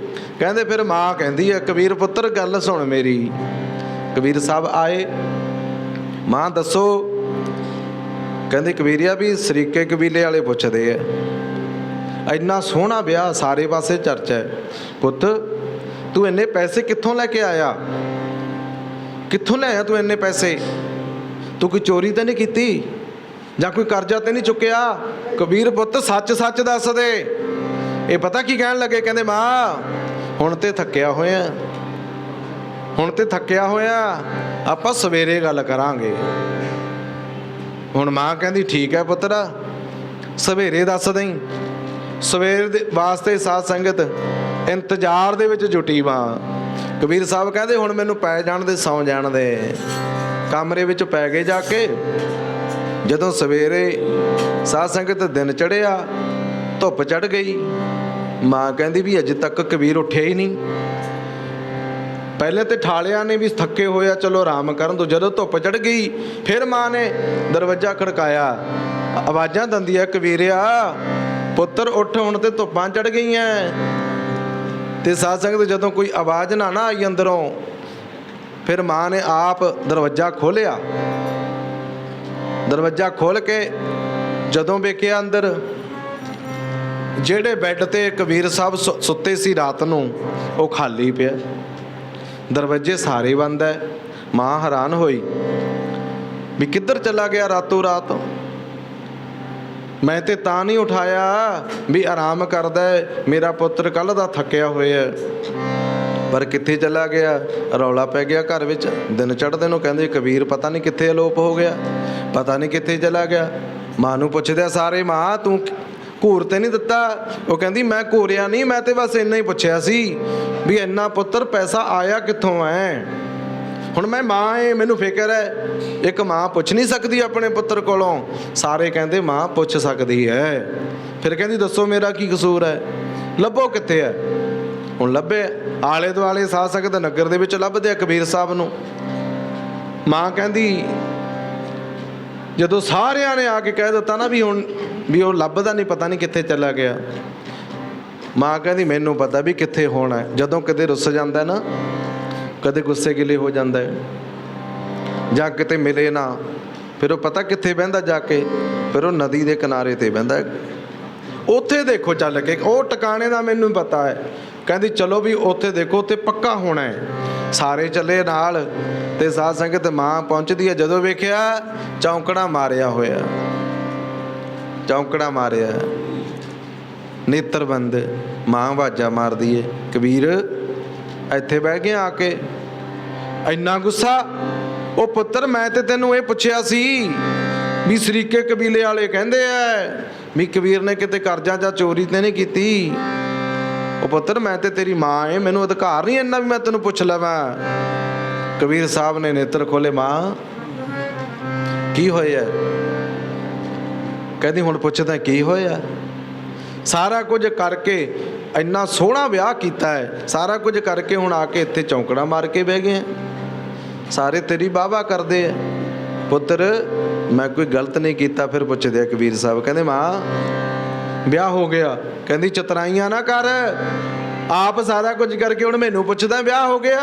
Speaker 1: ਕਹਿੰਦੇ ਫਿਰ ਮਾਂ ਕਹਿੰਦੀ ਹੈ ਕਬੀਰ ਪੁੱਤਰ ਗੱਲ ਸੁਣ ਮੇਰੀ। ਕਬੀਰ ਸਾਹਿਬ ਆਏ। ਮਾਂ ਦੱਸੋ? ਕਹਿੰਦੇ ਕਬੀਰਿਆ ਵੀ ਸਰੀਕੇ ਕਬੀਲੇ ਵਾਲੇ ਪੁੱਛਦੇ ਆ, ਇੰਨਾ ਸੋਹਣਾ ਵਿਆਹ ਸਾਰੇ ਪਾਸੇ ਚਰਚਾ ਹੈ, ਪੁੱਤ ਤੂੰ ਇੰਨੇ ਪੈਸੇ ਕਿੱਥੋਂ ਲੈ ਕੇ ਆਇਆ? ਕਿੱਥੋਂ ਲੈ ਆਇਆ ਤੂੰ ਇੰਨੇ ਪੈਸੇ? ਤੂੰ ਕੋਈ ਚੋਰੀ ਤਾਂ ਨਹੀਂ ਕੀਤੀ ਜਾਂ ਕੋਈ ਕਰਜ਼ਾ ਤੇ ਨਹੀਂ ਚੁੱਕਿਆ? ਕਬੀਰ ਪੁੱਤ ਸੱਚ ਸੱਚ ਦੱਸ ਦੇ। ਇਹ ਪਤਾ ਕੀ ਕਹਿਣ ਲੱਗੇ? ਕਹਿੰਦੇ ਮਾਂ ਹੁਣ ਤੇ ਥੱਕਿਆ ਹੋਇਆ, ਹੁਣ ਤੇ ਥੱਕਿਆ ਹੋਇਆ, ਆਪਾਂ ਸਵੇਰੇ ਗੱਲ ਕਰਾਂਗੇ। ਹੁਣ ਮਾਂ ਕਹਿੰਦੀ ਠੀਕ ਹੈ ਪੁੱਤਰਾ, ਸਵੇਰੇ ਦੱਸ ਦੇਈਂ। ਸਵੇਰ ਦੇ ਵਾਸਤੇ ਸਾਧ ਸੰਗਤ ਇੰਤਜ਼ਾਰ ਦੇ ਵਿੱਚ ਜੁਟੀ ਮਾਂ। ਕਬੀਰ ਸਾਹਿਬ ਕਹਿੰਦੇ ਹੁਣ ਮੈਨੂੰ ਪੈ ਜਾਣ ਦੇ, ਸੌਂ ਜਾਣ ਦੇ। ਕਮਰੇ ਵਿੱਚ ਪੈ ਗਏ ਜਾ ਕੇ। ਜਦੋਂ ਸਵੇਰੇ ਸਾਧ ਸੰਗਤ ਦਿਨ ਚੜ੍ਹਿਆ, ਧੁੱਪ ਚੜ੍ਹ ਗਈ, ਮਾਂ ਕਹਿੰਦੀ ਵੀ ਅਜੇ ਤੱਕ ਕਬੀਰ ਉੱਠਿਆ ਹੀ ਨਹੀਂ। ਪਹਿਲੇ ਤੇ ਠਾਲਿਆਂ ਨੇ ਵੀ ਥੱਕੇ ਹੋਇਆ, ਚਲੋ ਆਰਾਮ ਕਰਨ ਦੋ। ਜਦੋਂ ਧੁੱਪ ਚੜ੍ਹ ਗਈ ਫਿਰ ਮਾਂ ਨੇ ਦਰਵਾਜ਼ਾ ਖੜਕਾਇਆ, ਆਵਾਜ਼ਾਂ ਦਿੰਦੀ ਹੈ, ਕਬੀਰਿਆ ਪੁੱਤਰ ਉੱਠ, ਹੁਣ ਤੇ ਧੁੱਪਾਂ ਚੜ੍ਹ ਗਈਆਂ। ਤੇ ਸਾਧ ਸੰਗਤ ਜਦੋਂ ਕੋਈ ਆਵਾਜ਼ ਨਾ ਆਈ ਅੰਦਰੋਂ, ਫਿਰ ਮਾਂ ਨੇ ਆਪ ਦਰਵਾਜ਼ਾ ਖੋਲ੍ਹਿਆ। ਦਰਵਾਜ਼ਾ ਖੋਲ੍ਹ ਕੇ ਜਦੋਂ ਵੇਖਿਆ ਅੰਦਰ ਜਿਹੜੇ ਬੈੱਡ ਤੇ ਕਬੀਰ ਸਾਹਿਬ ਸੁੱਤੇ ਸੀ ਰਾਤ ਨੂੰ, ਉਹ ਖਾਲੀ ਪਿਆ, ਦਰਵਾਜ਼ੇ ਸਾਰੇ ਬੰਦ ਹੈ। ਮਾਂ ਹੈਰਾਨ ਹੋਈ ਵੀ ਕਿੱਧਰ ਚਲਾ ਗਿਆ ਰਾਤੋਂ ਰਾਤ। ਮੈਂ ਤੇ ਤਾਂ ਨਹੀਂ ਉਠਾਇਆ ਵੀ ਆਰਾਮ ਕਰਦਾ ਮੇਰਾ ਪੁੱਤਰ, ਕੱਲ੍ਹ ਦਾ ਥੱਕਿਆ ਹੋਇਆ, ਪਰ ਕਿੱਥੇ ਚਲਾ ਗਿਆ। ਰੌਲਾ ਪੈ ਗਿਆ ਘਰ ਵਿੱਚ। ਦਿਨ ਚੜ੍ਹਦੇ ਨੂੰ ਕਹਿੰਦੇ ਕਬੀਰ ਪਤਾ ਨਹੀਂ ਕਿੱਥੇ ਅਲੋਪ ਹੋ ਗਿਆ, ਪਤਾ ਨਹੀਂ ਕਿੱਥੇ ਚਲਾ ਗਿਆ। ਮਾਂ ਨੂੰ ਪੁੱਛਦੇ ਸਾਰੇ, ਮਾਂ ਤੂੰ ਘੂਰ ਤੇ ਨਹੀਂ ਦਿੱਤਾ? ਉਹ ਕਹਿੰਦੀ ਮੈਂ ਘੂਰਿਆ ਨਹੀਂ, ਮੈਂ ਤੇ ਬਸ ਇੰਨਾ ਹੀ ਪੁੱਛਿਆ ਸੀ ਵੀ ਇੰਨਾ ਪੁੱਤਰ ਪੈਸਾ ਆਇਆ ਕਿੱਥੋਂ ਹੈ। ਹੁਣ ਮੈਂ ਮਾਂ ਏ, ਮੈਨੂੰ ਫਿਕਰ ਹੈ। ਇੱਕ ਮਾਂ ਪੁੱਛ ਨਹੀਂ ਸਕਦੀ ਆਪਣੇ ਪੁੱਤਰ ਕੋਲੋਂ? ਸਾਰੇ ਕਹਿੰਦੇ ਮਾਂ ਪੁੱਛ ਸਕਦੀ ਹੈ। ਫਿਰ ਕਹਿੰਦੀ ਦੱਸੋ ਮੇਰਾ ਕੀ ਕਸੂਰ ਹੈ, ਲੱਭੋ ਕਿੱਥੇ ਹੈ। ਹੁਣ ਲੱਭੇ, ਆਲੇ ਦੁਆਲੇ ਸਾਧ ਸੰਗਤ ਨਗਰ ਦੇ ਵਿੱਚ ਲੱਭਦੇ ਆ ਕਬੀਰ ਸਾਹਿਬ ਨੂੰ। ਮਾਂ ਕਹਿੰਦੀ ਜਦੋਂ ਸਾਰਿਆਂ ਨੇ ਆ ਕੇ ਕਹਿ ਦਿੱਤਾ ਨਾ ਵੀ ਹੁਣ ਵੀ ਉਹ ਲੱਭਦਾ ਨਹੀਂ, ਪਤਾ ਨਹੀਂ ਕਿੱਥੇ ਚਲਾ ਗਿਆ, ਮਾਂ ਕਹਿੰਦੀ ਮੈਨੂੰ ਪਤਾ ਵੀ ਕਿੱਥੇ ਹੋਣਾ। ਜਦੋਂ ਕਦੇ ਰੁੱਸ ਜਾਂਦਾ ਨਾ, ਕਦੇ ਗੁੱਸੇ ਗਿਲੇ ਹੋ ਜਾਂਦਾ ਹੈ, ਜਾਂ ਕਿਤੇ ਮਿਲੇ ਨਾ, ਫਿਰ ਉਹ ਪਤਾ ਕਿੱਥੇ ਬਹਿੰਦਾ ਜਾ ਕੇ, ਫਿਰ ਉਹ ਨਦੀ ਦੇ ਕਿਨਾਰੇ ਤੇ ਬਹਿੰਦਾ। ਉੱਥੇ ਦੇਖੋ ਚੱਲ ਕੇ, ਉਹ ਟਿਕਾਣੇ ਦਾ ਮੈਨੂੰ ਪਤਾ ਹੈ। ਕਹਿੰਦੀ ਚਲੋ ਵੀ ਉੱਥੇ ਦੇਖੋ, ਉੱਥੇ ਪੱਕਾ ਹੋਣਾ ਹੈ। ਸਾਰੇ ਚੱਲੇ ਨਾਲ ਤੇ ਸਾਧ ਸੰਗਤ ਮਾਂ ਪਹੁੰਚਦੀ ਹੈ। ਜਦੋਂ ਵੇਖਿਆ ਚੌਂਕੜਾ ਮਾਰਿਆ ਹੋਇਆ, ਚੌਂਕੜਾ ਮਾਰਿਆ, ਨੇਤਰਬੰਦ। ਮਾਂ ਆਵਾਜ਼ਾਂ ਮਾਰਦੀ ਏ, ਕਬੀਰ ਇੱਥੇ ਬਹਿ ਗਿਆ ਆ ਕੇ। ਇੰਨਾ ਗੁੱਸਾ। ਉਹ ਪੁੱਤਰ ਮੈਂ ਤੇ ਤੈਨੂੰ ਇਹ ਪੁੱਛਿਆ ਸੀ ਵੀ ਸਰੀਕੇ ਕਬੀਲੇ ਵਾਲੇ ਕਹਿੰਦੇ ਐ ਵੀ ਕਬੀਰ ਨੇ ਕਿਤੇ ਕਰਜ਼ਾ ਜਾਂ ਚੋਰੀ ਤੇ ਨਹੀਂ ਕੀਤੀ। ਉਹ ਪੁੱਤਰ ਮੈਂ ਤੇ ਤੇਰੀ ਮਾਂ ਏ, ਮੈਨੂੰ ਅਧਿਕਾਰ ਨਹੀਂ ਇੰਨਾ ਵੀ ਮੈਂ ਤੈਨੂੰ ਪੁੱਛ ਲਵਾਂ। ਕਬੀਰ ਸਾਹਿਬ ਨੇ ਨੇਤਰ ਖੋਲੇ, ਮਾਂ ਕੀ ਹੋਇਆ? ਕਹਿੰਦੀ ਹੁਣ ਪੁੱਛਦਾ ਕੀ ਹੋਇਆ? ਸਾਰਾ ਕੁਝ ਕਰਕੇ ਇੰਨਾ ਸੋਹਣਾ ਵਿਆਹ ਕੀਤਾ ਹੈ, ਸਾਰਾ ਕੁਝ ਕਰਕੇ ਹੁਣ ਆ ਕੇ ਇੱਥੇ ਚੌਂਕੜਾ ਮਾਰ ਕੇ ਬਹਿ ਗਏ। ਸਾਰੇ ਤੇਰੀ ਵਾਹ-ਵਾਹ ਕਰਦੇ ਆ। ਪੁੱਤਰ ਮੈਂ ਕੋਈ ਗਲਤ ਨਹੀਂ ਕੀਤਾ। ਫਿਰ ਪੁੱਛਦੇ ਆ ਕਬੀਰ ਸਾਹਿਬ, ਕਹਿੰਦੇ ਮਾਂ ਵਿਆਹ ਹੋ ਗਿਆ। ਕਹਿੰਦੀ ਚਤਰਾਈਆਂ ਨਾ ਕਰ, ਆਪ ਸਾਰਾ ਕੁਝ ਕਰਕੇ ਹੁਣ ਮੈਨੂੰ ਪੁੱਛਦਾ ਵਿਆਹ ਹੋ ਗਿਆ।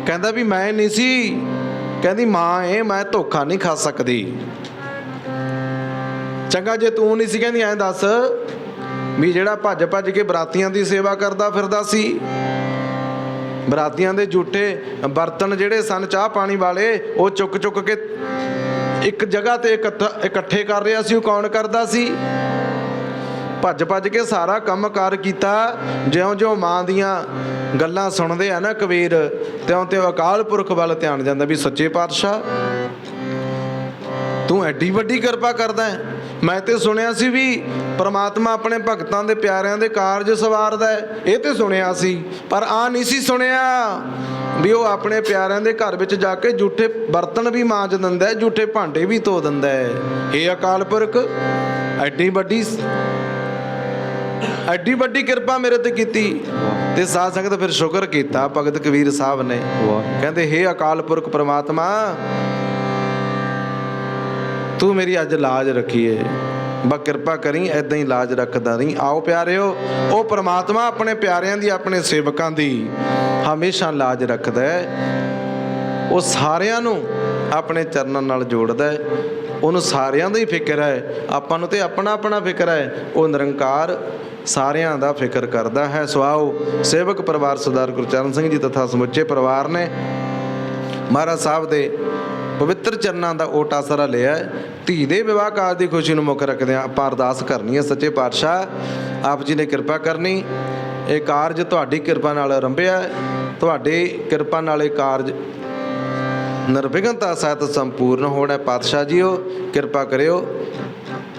Speaker 1: ਕਹਿੰਦਾ ਵੀ ਮੈਂ ਨਹੀਂ ਸੀ। ਕਹਿੰਦੀ ਮਾਂ ਏ, ਮੈਂ ਧੋਖਾ ਨਹੀਂ ਖਾ ਸਕਦੀ। ਚੰਗਾ ਜੇ ਤੂੰ ਨਹੀਂ ਸੀ, ਕਹਿੰਦੀ ਐਂ ਦੱਸ ਵੀ ਜਿਹੜਾ ਭੱਜ ਭੱਜ ਕੇ ਬਰਾਤੀਆਂ ਦੀ ਸੇਵਾ ਕਰਦਾ ਫਿਰਦਾ ਸੀ, ਬਰਾਤੀਆਂ ਦੇ ਜੂਠੇ ਬਰਤਨ ਜਿਹੜੇ ਸਨ ਚਾਹ ਪਾਣੀ ਵਾਲੇ, ਉਹ ਚੁੱਕ ਚੁੱਕ ਕੇ ਇੱਕ ਜਗ੍ਹਾ ਤੇ ਇਕੱਠੇ ਕਰ ਰਿਹਾ ਸੀ, ਉਹ ਕੌਣ ਕਰਦਾ ਸੀ? ਭੱਜ ਭੱਜ ਕੇ ਸਾਰਾ ਕੰਮ ਕਾਰ ਕੀਤਾ। ਜਿਉਂ-ਜਿਉਂ ਮਾਂ ਦੀਆਂ ਗੱਲਾਂ ਸੁਣਦੇ ਆ ਨਾ ਕਬੀਰ, ਤਿਉਂ-ਤਿਉਂ ਅਕਾਲ ਪੁਰਖ ਵੱਲ ਧਿਆਨ ਜਾਂਦਾ ਵੀ ਸੱਚੇ ਪਾਤਸ਼ਾਹ ਤੂੰ ਐਡੀ ਵੱਡੀ ਕਿਰਪਾ ਕਰਦਾ ਹੈ। ਮੈਂ ਤੇ ਸੁਣਿਆ ਸੀ ਵੀ ਪਰਮਾਤਮਾ ਆਪਣੇ ਭਗਤਾਂ ਦੇ ਪਿਆਰਿਆਂ ਦੇ ਕਾਰਜ ਸਵਾਰਦਾ ਹੈ, ਇਹ ਤੇ ਸੁਣਿਆ ਸੀ, ਪਰ ਆ ਨਹੀਂ ਸੀ ਸੁਣਿਆ ਵੀ ਉਹ ਆਪਣੇ ਪਿਆਰਿਆਂ ਦੇ ਘਰ ਵਿੱਚ ਜਾ ਕੇ ਜੂਠੇ ਬਰਤਨ ਵੀ ਮਾਂਜ ਦਿੰਦਾ ਹੈ, ਜੂਠੇ ਭਾਂਡੇ ਵੀ ਧੋ ਦਿੰਦਾ ਹੈ। ਇਹ ਅਕਾਲ ਪੁਰਖ ਐਡੀ ਵੱਡੀ ਕਿਰਪਾ ਮੇਰੇ ਤੇ ਕੀਤੀ। ਤੇ ਸਾਧ ਸੰਗਤ ਫਿਰ ਸ਼ੁਕਰ ਕੀਤਾ ਭਗਤ ਕਬੀਰ ਸਾਹਿਬ ਨੇ। ਕਹਿੰਦੇ ਹੇ ਅਕਾਲ ਪੁਰਖ ਪ੍ਰਮਾਤਮਾ, ਤੂੰ ਮੇਰੀ ਅੱਜ ਲਾਜ ਰੱਖੀਏ, ਬਸ ਕਿਰਪਾ ਕਰੀ, ਏਦਾਂ ਹੀ ਲਾਜ ਰੱਖਦਾ ਰਹੀ। ਆਓ ਪਿਆਰਿਓ, ਉਹ ਪ੍ਰਮਾਤਮਾ ਆਪਣੇ ਪਿਆਰਿਆਂ ਦੀ, ਆਪਣੇ ਸੇਵਕਾਂ ਦੀ ਹਮੇਸ਼ਾ ਲਾਜ ਰੱਖਦਾ ਹੈ। ਉਹ ਸਾਰਿਆਂ ਨੂੰ ਆਪਣੇ ਚਰਨਾਂ ਨਾਲ ਜੋੜਦਾ ਹੈ। ਉਹਨੂੰ ਸਾਰਿਆਂ ਦਾ ਹੀ ਫਿਕਰ ਹੈ, ਆਪਾਂ ਨੂੰ ਤੇ ਆਪਣਾ ਆਪਣਾ ਫਿਕਰ ਹੈ। ਉਹ ਨਿਰੰਕਾਰ ਸਾਰਿਆਂ ਦਾ ਫਿਕਰ ਕਰਦਾ ਹੈ। ਸੁਆਓ ਸੇਵਕ ਪਰਿਵਾਰ ਸਰਦਾਰ ਗੁਰਚਰਨ ਸਿੰਘ ਜੀ ਤਥਾ ਸਮੁੱਚੇ ਪਰਿਵਾਰ ਨੇ ਮਹਾਰਾਜ ਸਾਹਿਬ ਦੇ ਪਵਿੱਤਰ ਚਰਨਾਂ ਦਾ ਓਟ ਆਸਰਾ ਲਿਆ। ਧੀ ਦੇ ਵਿਵਾਹ ਕਾਰਜ ਦੀ ਖੁਸ਼ੀ ਨੂੰ ਮੁੱਖ ਰੱਖਦਿਆਂ ਆਪਾਂ ਅਰਦਾਸ ਕਰਨੀ ਹੈ, ਸੱਚੇ ਪਾਤਸ਼ਾਹ ਆਪ ਜੀ ਨੇ ਕਿਰਪਾ ਕਰਨੀ। ਇਹ ਕਾਰਜ ਤੁਹਾਡੀ ਕਿਰਪਾ ਨਾਲ ਆਰੰਭਿਆ, ਤੁਹਾਡੀ ਕਿਰਪਾ ਨਾਲ ਇਹ ਕਾਰਜ ਨਿਰਵਿਘਨਤਾ ਸਹਿਤ ਸੰਪੂਰਨ ਹੋਣਾ। ਪਾਤਸ਼ਾਹ ਜੀਓ ਕਿਰਪਾ ਕਰਿਓ,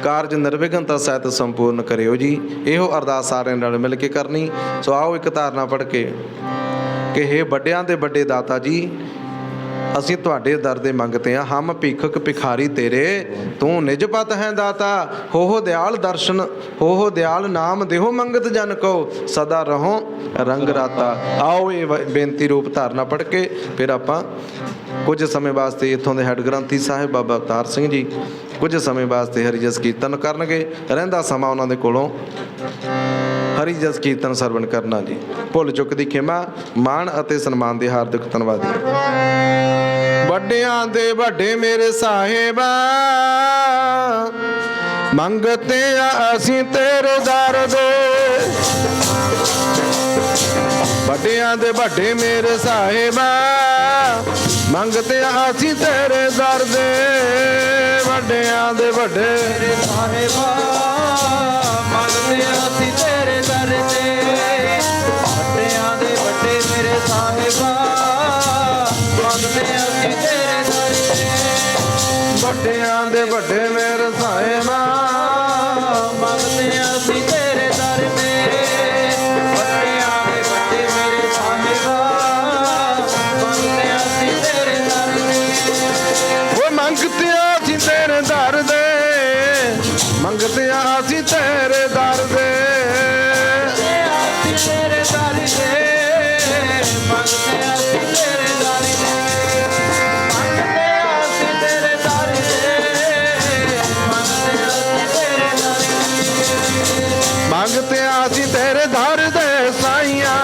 Speaker 1: ਕਾਰਜ ਨਿਰਵਿਘਨਤਾ ਸਹਿਤ ਸੰਪੂਰਨ ਕਰਿਓ ਜੀ। ਇਹੋ ਅਰਦਾਸ ਸਾਰਿਆਂ ਨਾਲ ਮਿਲ ਕੇ ਕਰਨੀ। ਸੋ ਆਓ ਇੱਕ ਧਾਰਨਾ ਪੜ੍ਹ ਕੇ ਕਿ ਹੇ ਵੱਡਿਆਂ ਦੇ ਵੱਡੇ ਦਾਤਾ ਜੀ, ਅਸੀਂ ਤੁਹਾਡੇ ਦਰ ਦੇ ਮੰਗਤੇ ਹਾਂ। ਹਮ ਭਿਖਕ ਭਿਖਾਰੀ ਤੇਰੇ, ਤੂੰ ਨਿਜ ਪਤ ਹੈ ਦਾਤਾ। ਹੋ ਦਿਆਲ ਦਰਸ਼ਨ, ਹੋ ਦਿਆਲ ਨਾਮ ਦੇਹੋ ਮੰਗਤ ਜਨ ਕੋ, ਸਦਾ ਰਹੋ ਰੰਗ ਰਾਤਾ। ਆਓ ਇਹ ਬੇਨਤੀ ਰੂਪ ਧਾਰਨਾ ਪੜ੍ਹ ਕੇ ਫਿਰ ਆਪਾਂ ਕੁਝ ਸਮੇਂ ਵਾਸਤੇ ਇੱਥੋਂ ਦੇ ਹੈੱਡ ਗ੍ਰੰਥੀ ਸਾਹਿਬ ਬਾਬਾ ਅਵਤਾਰ ਸਿੰਘ ਜੀ ਕੁਝ ਸਮੇਂ ਵਾਸਤੇ ਹਰੀ ਜਸ ਕੀਰਤਨ ਕਰਨਗੇ। ਰਹਿੰਦਾ ਸਮਾਂ ਉਹਨਾਂ ਦੇ ਕੋਲੋਂ ਹਰੀ ਜਸ ਕੀਰਤਨ ਸਰਵਣ ਕਰਨਾ ਜੀ। ਭੁੱਲ ਚੁੱਕ ਦੀ ਖਿਮਾ, ਮਾਣ ਅਤੇ ਸਨਮਾਨ ਦੇ ਹਾਰਦਿਕ ਧੰਨਵਾਦੀ। ਵੱਡਿਆਂ ਦੇ ਵੱਡੇ ਮੇਰੇ ਸਾਹਿਬਾ, ਮੰਗਤੇ ਆ ਅਸੀਂ ਤੇਰੇ ਦਰ ਦੇ। ਵੱਡਿਆਂ ਦੇ ਵੱਡੇ ਮੇਰੇ ਸਾਹਿਬਾ, ਮੰਗਤੇ ਆ ਅਸੀਂ ਤੇਰੇ ਦਰ ਦੇ। ਵੱਡਿਆਂ ਦੇ ਵੱਡੇ ਮੇਰੇ ਸਾਹਿਬਾ, ਮੰਗਤੇ ਆ ਅਸੀਂ ਤੇਰੇ ਦਰ ਦੇ। ਵੱਡਿਆਂ ਦੇ ਵੱਡੇ ਮੇਰੇ ਸਾਹਿਬਾ, ਮੰਗਤੇ ਆ ਅਸੀਂ ਤੇਰੇ ਦਰ ਦੇ। ਵੱਡਿਆਂ ਦੇ ਵੱਡੇ ਮੇਰੇ ਸਾਹਿਬਾ, ਮੰਗਤੇ ਆ ਅਸੀਂ ਤੇਰੇ ਦਰ ਦੇ। ਵੱਡਿਆਂ ਦੇ ਵੱਡੇ ਮੇਰੇ ਸਾਹਿਬਾ, ਮੰਗਤੇ ਆ ਅਸੀਂ ਤੇਰੇ ਦਰ ਦੇ। ਉਹ ਮੰਗਤੇ ਆ ਅਸੀਂ ਤੇਰੇ ਦਰ ਦੇ, ਮੰਗਤੇ ਆ ਅਸੀਂ ਤੇਰੇ ਦਰ ਦੇ। ਅਸੀਂ ਤੇਰੇ ਦਰ ਦੇ, ਮੰਗਤੇ ਆ ਅਸੀਂ ਤੇਰੇ ਦਰ ਦੇ। ਮੰਗਤੇ ਆ ਅਸੀਂ ਤੇਰੇ ਦਰ ਦੇ, ਮੰਗਤੇ ਆ ਅਸੀਂ ਤੇਰੇ ਦਰ ਦੇ। ਮੰਗਤੇ ਆ ਅਸੀਂ ਤੇਰੇ ਦਰ ਦੇ ਸਾਈਆਂ,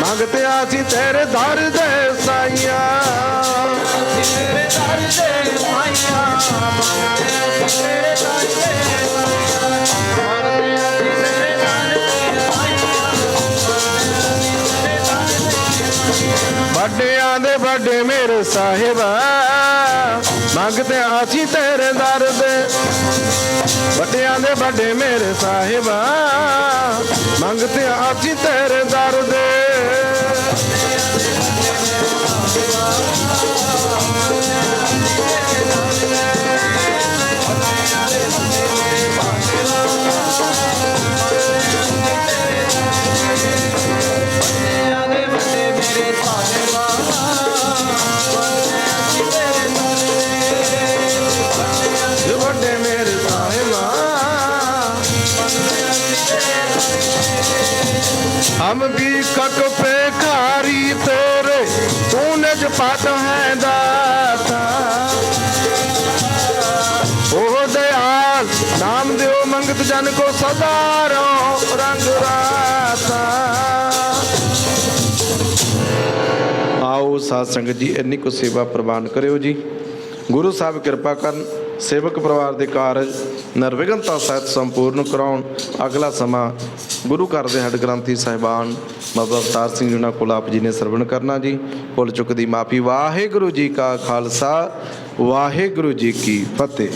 Speaker 1: ਮੰਗਤੇ ਆ ਅਸੀਂ ਤੇਰੇ ਦਰ ਦੇ ਸਾਈਆਂ। ਅਸੀਂ ਤੇਰੇ ਦਰ ਦੇ ਸਾਈਆਂ, ਮੰਗਤੇ ਆ ਅਸੀਂ ਤੇਰੇ ਦਰ ਦੇ ਸਾਈਆਂ। ਮੰਗਤੇ ਆ ਅਸੀਂ ਤੇਰੇ ਦਰ ਦੇ ਸਾਈਆਂ, ਵੱਡਿਆਂ ਦੇ ਵੱਡੇ ਮੇਰੇ ਸਾਹਿਬਾ, ਮੰਗਤੇ ਅਸੀਂ ਤੇਰੇ ਦਰ ਦੇ। ਵੱਡਿਆਂ ਦੇ ਵੱਡੇ ਮੇਰੇ ਸਾਹਿਬਾ, ਮੰਗਤੇ ਅਸੀਂ ਤੇਰੇ ਦਰ ਦੇ। हम भीखक भिखारी तेरे, तू निज पद है दाता। ओ दयाल नाम देओ मंगत जन को, सदा रहो रंग राता। आओ साध संगत जी इन्नी को सेवा प्रवान करियो जी। गुरु साहब कृपा करन, सेवक परिवार के कारज ਨਿਰਵਿਘਨਤਾ ਸਹਿਤ ਸੰਪੂਰਨ ਕਰਾਉਣ। ਅਗਲਾ ਸਮਾਂ ਗੁਰੂ ਘਰ ਦੇ ਹੈੱਡ ਗ੍ਰੰਥੀ ਸਾਹਿਬਾਨ ਬਾਬਾ ਅਵਤਾਰ ਸਿੰਘ ਜੀ ਕੋਲ ਆਪ ਜੀ ਨੇ ਸਰਵਣ ਕਰਨਾ ਜੀ। ਭੁੱਲ ਚੁੱਕ ਦੀ ਮਾਫੀ। ਵਾਹਿਗੁਰੂ ਜੀ ਕਾ ਖਾਲਸਾ, ਵਾਹਿਗੁਰੂ ਜੀ ਕੀ ਫਤਿਹ।